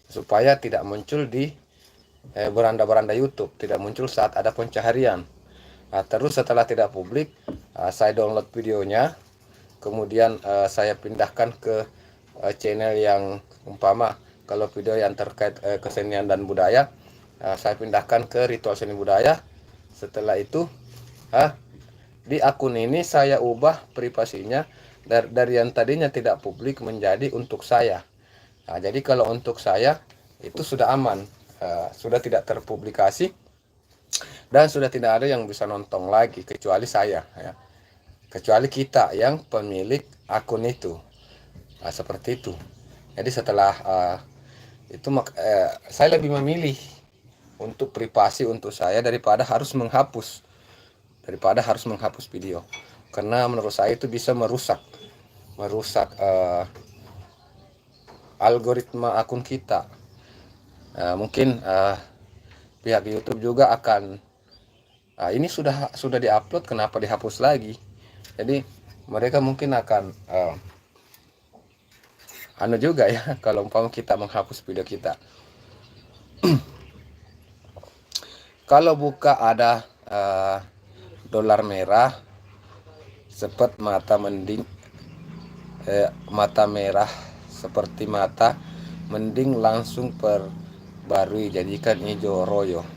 supaya tidak muncul di beranda-beranda YouTube, tidak muncul saat ada pencaharian. Terus setelah tidak publik, saya download videonya, kemudian saya pindahkan ke channel yang umpama kalau video yang terkait kesenian dan budaya, saya pindahkan ke ritual seni budaya. Setelah itu di akun ini saya ubah privasinya dari yang tadinya tidak publik menjadi untuk saya. Jadi kalau untuk saya itu sudah aman, sudah tidak terpublikasi dan sudah tidak ada yang bisa nonton lagi kecuali saya ya. Kecuali kita yang pemilik akun itu. Seperti itu. Jadi setelah itu saya lebih memilih untuk privasi untuk saya daripada harus menghapus video, karena menurut saya itu bisa merusak algoritma akun kita. Mungkin pihak YouTube juga akan ini sudah diupload, kenapa dihapus lagi. Jadi mereka mungkin akan juga ya kalau umpama kita menghapus video kita. Kalau buka ada dolar merah seperti mata mata merah seperti mata, mending langsung perbarui jadikan hijau royo.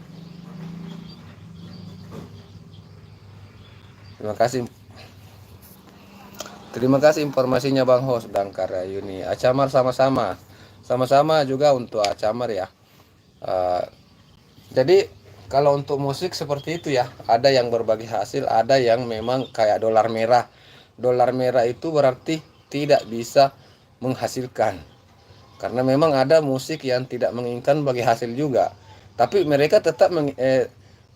Terima kasih informasinya Bang Host dan Karyuni. Acamar sama juga untuk Acamar ya. Jadi kalau untuk musik seperti itu ya, ada yang berbagi hasil, ada yang memang kayak dolar merah. Dolar merah itu berarti tidak bisa menghasilkan. Karena memang ada musik yang tidak menginginkan bagi hasil juga. Tapi mereka tetap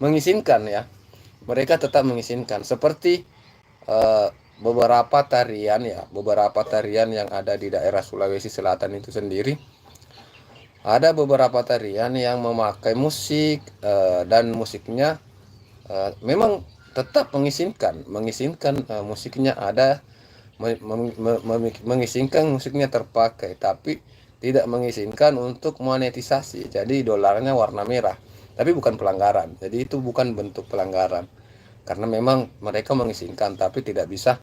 mengizinkan ya. Mereka tetap mengizinkan. Seperti eh, beberapa tarian ya, beberapa tarian yang ada di daerah Sulawesi Selatan itu sendiri. Ada beberapa tarian yang memakai musik dan musiknya memang tetap mengizinkan musiknya ada, mengizinkan musiknya terpakai, tapi tidak mengizinkan untuk monetisasi. Jadi dolarnya warna merah, tapi bukan pelanggaran. Jadi itu bukan bentuk pelanggaran, karena memang mereka mengizinkan, tapi tidak bisa,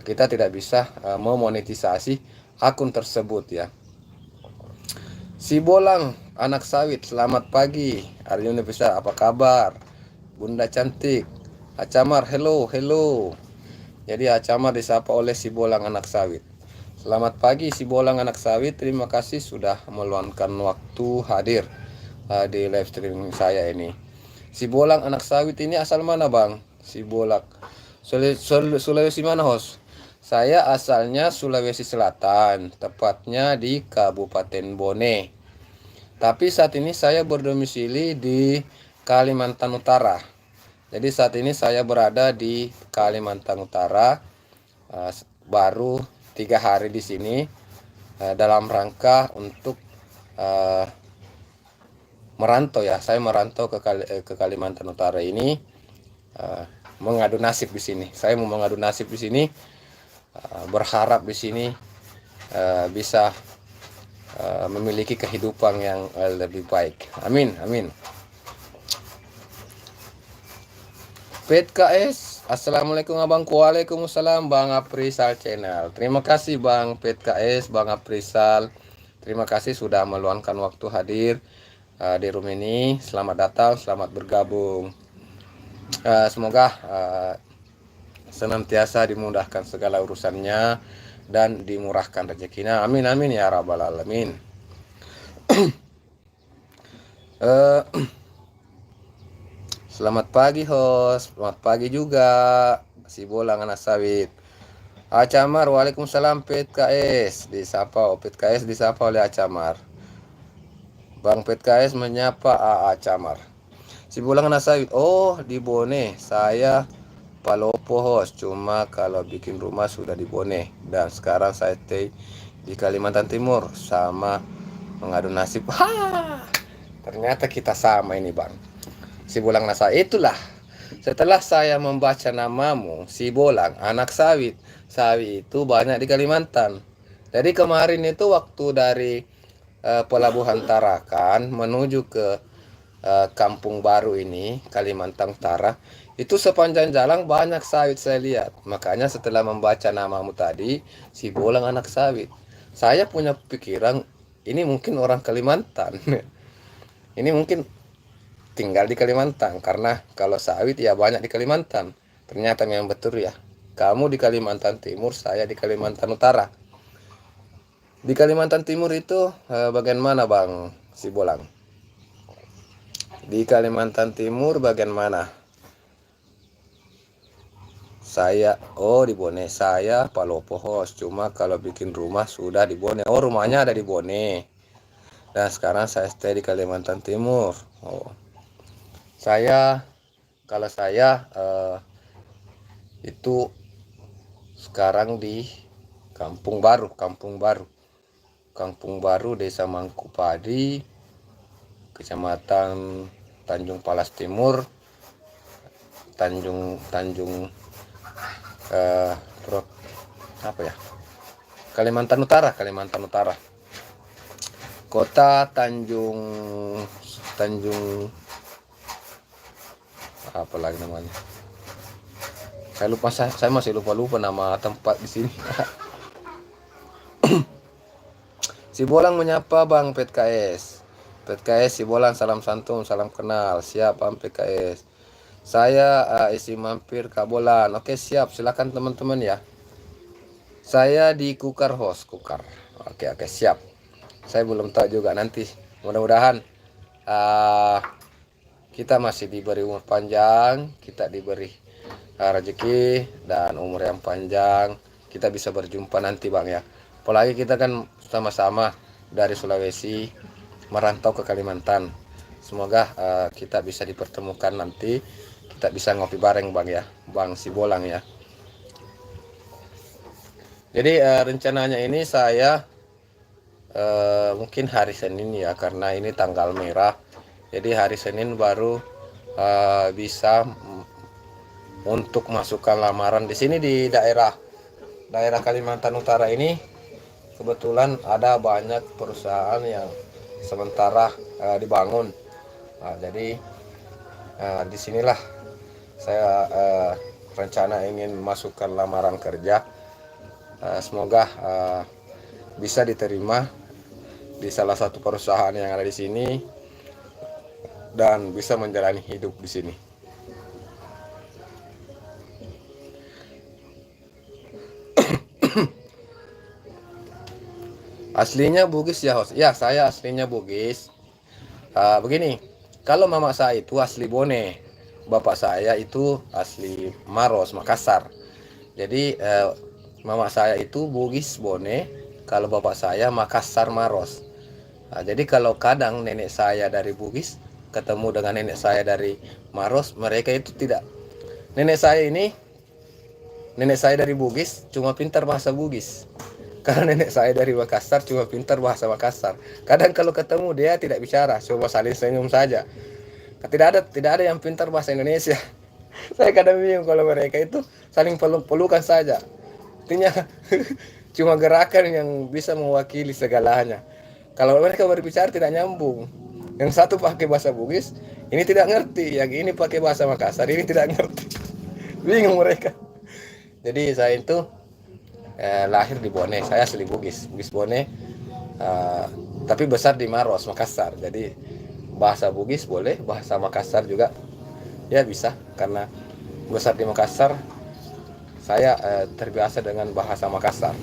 kita tidak bisa memonetisasi akun tersebut ya. Si Bolang, anak sawit, selamat pagi. Aryuni bisa, apa kabar? Bunda cantik. Acamar, hello, hello. Jadi Acamar disapa oleh si Bolang anak sawit. Selamat pagi si Bolang anak sawit. Terima kasih sudah meluangkan waktu hadir di live streaming saya ini. Si Bolang anak sawit ini asal mana bang? Si Bolak. Sulawesi mana host? Saya asalnya Sulawesi Selatan, tepatnya di Kabupaten Bone. Tapi saat ini saya berdomisili di Kalimantan Utara. Jadi saat ini saya berada di Kalimantan Utara, baru 3 hari di sini dalam rangka untuk merantau ya. Saya merantau ke Kalimantan Utara ini, mengadu nasib di sini. Saya mau mengadu nasib di sini, berharap di sini bisa memiliki kehidupan yang lebih baik. Amin, amin. PetKS, assalamualaikum abangku. Waalaikumsalam Bang Aprisal Channel. Terima kasih Bang PetKS, Bang Aprisal. Terima kasih sudah meluangkan waktu hadir di room ini. Selamat datang, selamat bergabung. Semoga senantiasa dimudahkan segala urusannya dan dimurahkan rezekinya. Amin amin ya rabbal alamin. Selamat pagi host, selamat pagi juga si Bolang anak sawit. Acamar, waalaikumsalam PetKS, disapa PetKS disapa oleh Acamar. Bang PetKS menyapa Acamar. Si Bolang anak sawit, oh di Bone, saya Palopo host, cuma kalau bikin rumah sudah di Bone dan sekarang saya stay di Kalimantan Timur sama mengadu nasib. Ternyata kita sama ini bang. Si Bolang nasa itulah. Setelah saya membaca namamu, si Bolang anak sawit. Sawit itu banyak di Kalimantan. Jadi kemarin itu waktu dari Pelabuhan Tarakan menuju ke Kampung Baru ini, Kalimantan Utara, itu sepanjang jalan banyak sawit saya lihat. Makanya setelah membaca namamu tadi, si Bolang anak sawit, saya punya pikiran ini mungkin orang Kalimantan. Ini mungkin tinggal di Kalimantan, karena kalau sawit ya banyak di Kalimantan. Ternyata memang betul ya. Kamu di Kalimantan Timur, saya di Kalimantan Utara. Di Kalimantan Timur itu bagian mana Bang si Bolang? Di Kalimantan Timur bagian mana? Saya di Bone. Saya Palopo host. Cuma kalau bikin rumah sudah di Bone. Oh, rumahnya ada di Bone. Dan sekarang saya stay di Kalimantan Timur. Kalau saya itu sekarang di Kampung Baru, Desa Mangkupadi, Kecamatan Tanjung Palas Timur, Tanjung Kalimantan Utara. Kota Tanjung apa lagi namanya? Saya masih lupa nama tempat di sini. Si Bolang menyapa Bang PetKS. PetKS si Bolang, salam santun, salam kenal. Siap Bang PetKS. Saya isi mampir Kak Bolan. Oke, siap. Silakan teman-teman ya. Saya di Kukar host, Kukar. Oke, siap. Saya belum tahu juga nanti. Mudah-mudahan kita masih diberi umur panjang, kita diberi rezeki dan umur yang panjang, kita bisa berjumpa nanti Bang ya. Apalagi kita kan sama-sama dari Sulawesi merantau ke Kalimantan. Semoga kita bisa dipertemukan nanti, kita bisa ngopi bareng Bang ya, Bang Sibolang ya. Jadi rencananya ini saya mungkin hari Senin ya, karena ini tanggal merah. Jadi hari Senin baru bisa untuk masukkan lamaran di sini di daerah Kalimantan Utara ini. Kebetulan ada banyak perusahaan yang sementara dibangun. Nah, jadi disinilah saya rencana ingin masukkan lamaran kerja. Semoga bisa diterima di salah satu perusahaan yang ada di sini dan bisa menjalani hidup di sini. Aslinya Bugis ya host. Ya, saya aslinya Bugis. Begini, kalau mama saya itu asli Bone, bapak saya itu asli Maros, Makassar. Jadi mama saya itu Bugis Bone, kalau bapak saya Makassar Maros. Nah, jadi kalau kadang nenek saya dari Bugis ketemu dengan nenek saya dari Maros, mereka itu tidak. Nenek saya dari Bugis cuma pintar bahasa Bugis. Karena nenek saya dari Makassar cuma pintar bahasa Makassar. Kadang kalau ketemu dia tidak bicara, cuma saling senyum saja. Tidak ada yang pintar bahasa Indonesia. Saya kadang bingung kalau mereka itu saling pelukan saja. Artinya cuma gerakan yang bisa mewakili segalanya. Kalau mereka berbicara tidak nyambung. Yang satu pakai bahasa Bugis, ini tidak ngerti. Yang ini pakai bahasa Makassar, ini tidak ngerti. Bingung mereka. Jadi saya itu lahir di Bone. Saya asli Bugis Bone. Tapi besar di Maros, Makassar. Jadi bahasa Bugis boleh, bahasa Makassar juga ya bisa. Karena besar di Makassar, saya terbiasa dengan bahasa Makassar.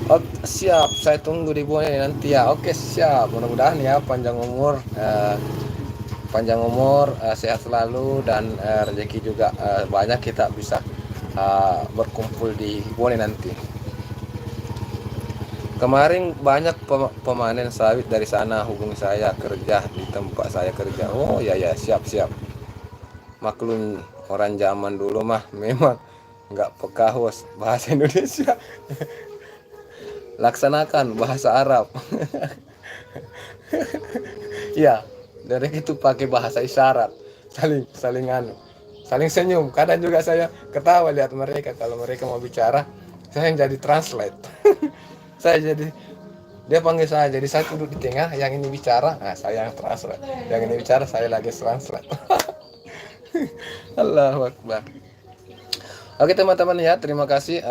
Oh, siap, saya tunggu di Bone nanti ya. Oke, siap. Mudah-mudahan ya panjang umur, sehat selalu, dan rezeki juga banyak, kita bisa berkumpul di Bone nanti. Kemarin banyak pemanen sawit dari sana hubungi saya kerja di tempat saya kerja. Oh ya, siap. Maklum orang zaman dulu mah memang nggak peka host bahasa Indonesia. Laksanakan bahasa Arab. Ya, dari itu pakai bahasa isyarat, saling senyum. Kadang juga saya ketawa lihat mereka kalau mereka mau bicara, saya yang jadi translate. Dia panggil saya, jadi saya duduk di tengah, yang ini bicara, saya yang translate, yang ini bicara, saya lagi translate. Allahu Akbar. Oke teman-teman ya, terima kasih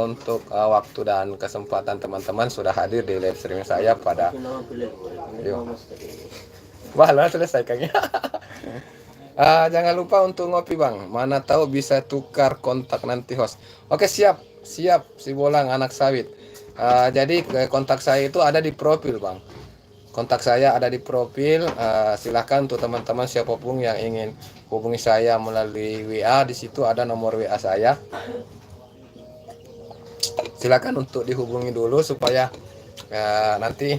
untuk waktu dan kesempatan teman-teman sudah hadir di live streaming saya pada. Wah, selesai kayaknya. Jangan lupa untuk ngopi Bang. Mana tahu bisa tukar kontak nanti host. Oke, siap Sibolang anak sawit. Jadi kontak saya itu ada di profil Bang. Kontak saya ada di profil. Silakan untuk teman-teman siapapun yang ingin hubungi saya melalui WA, di situ ada nomor WA saya. Silakan untuk dihubungi dulu supaya nanti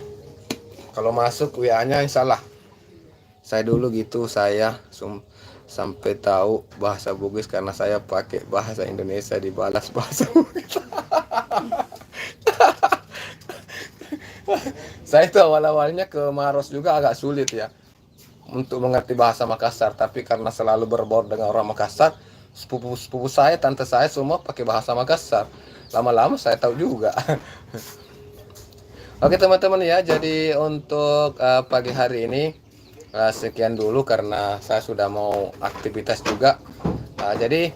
kalau masuk WA-nya insyaallah saya dulu gitu, saya sampai tahu bahasa Bugis karena saya pakai bahasa Indonesia dibalas bahasa Bugis. Saya itu awal-awalnya ke Maros juga agak sulit ya untuk mengerti bahasa Makassar, tapi karena selalu berbaur dengan orang Makassar, sepupu saya, tante saya semua pakai bahasa Makassar. Lama-lama saya tahu juga. Oke teman-teman ya, jadi untuk pagi hari ini sekian dulu karena saya sudah mau aktivitas juga. Jadi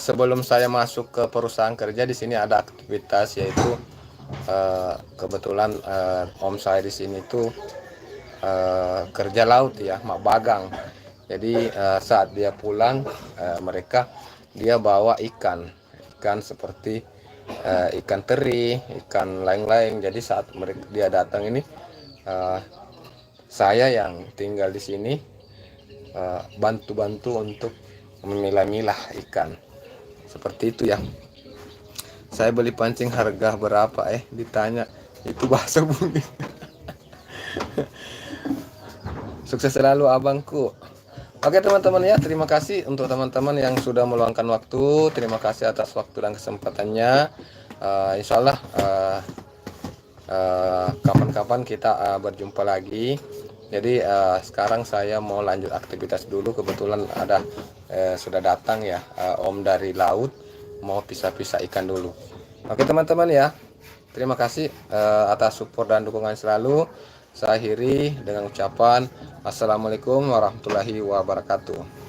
sebelum saya masuk ke perusahaan kerja, di sini ada aktivitas, yaitu kebetulan om saya di sini tuh kerja laut ya, mak bagang. Jadi saat dia pulang dia bawa ikan seperti ikan teri, ikan lain-lain. Jadi saat dia datang ini uh, saya yang tinggal di sini bantu-bantu untuk memilah-milah ikan. Seperti itu ya. Saya beli pancing harga berapa ditanya, itu bahasa bumi. Sukses selalu abangku. Oke teman-teman ya, terima kasih untuk teman-teman yang sudah meluangkan waktu. Terima kasih atas waktu dan kesempatannya. Insya Allah kapan-kapan kita berjumpa lagi. Jadi sekarang saya mau lanjut aktivitas dulu. Kebetulan ada sudah datang ya Om dari laut, mau pisah-pisah ikan dulu. Oke teman-teman ya, terima kasih atas support dan dukungan selalu. Saya akhiri dengan ucapan Assalamualaikum warahmatullahi wabarakatuh.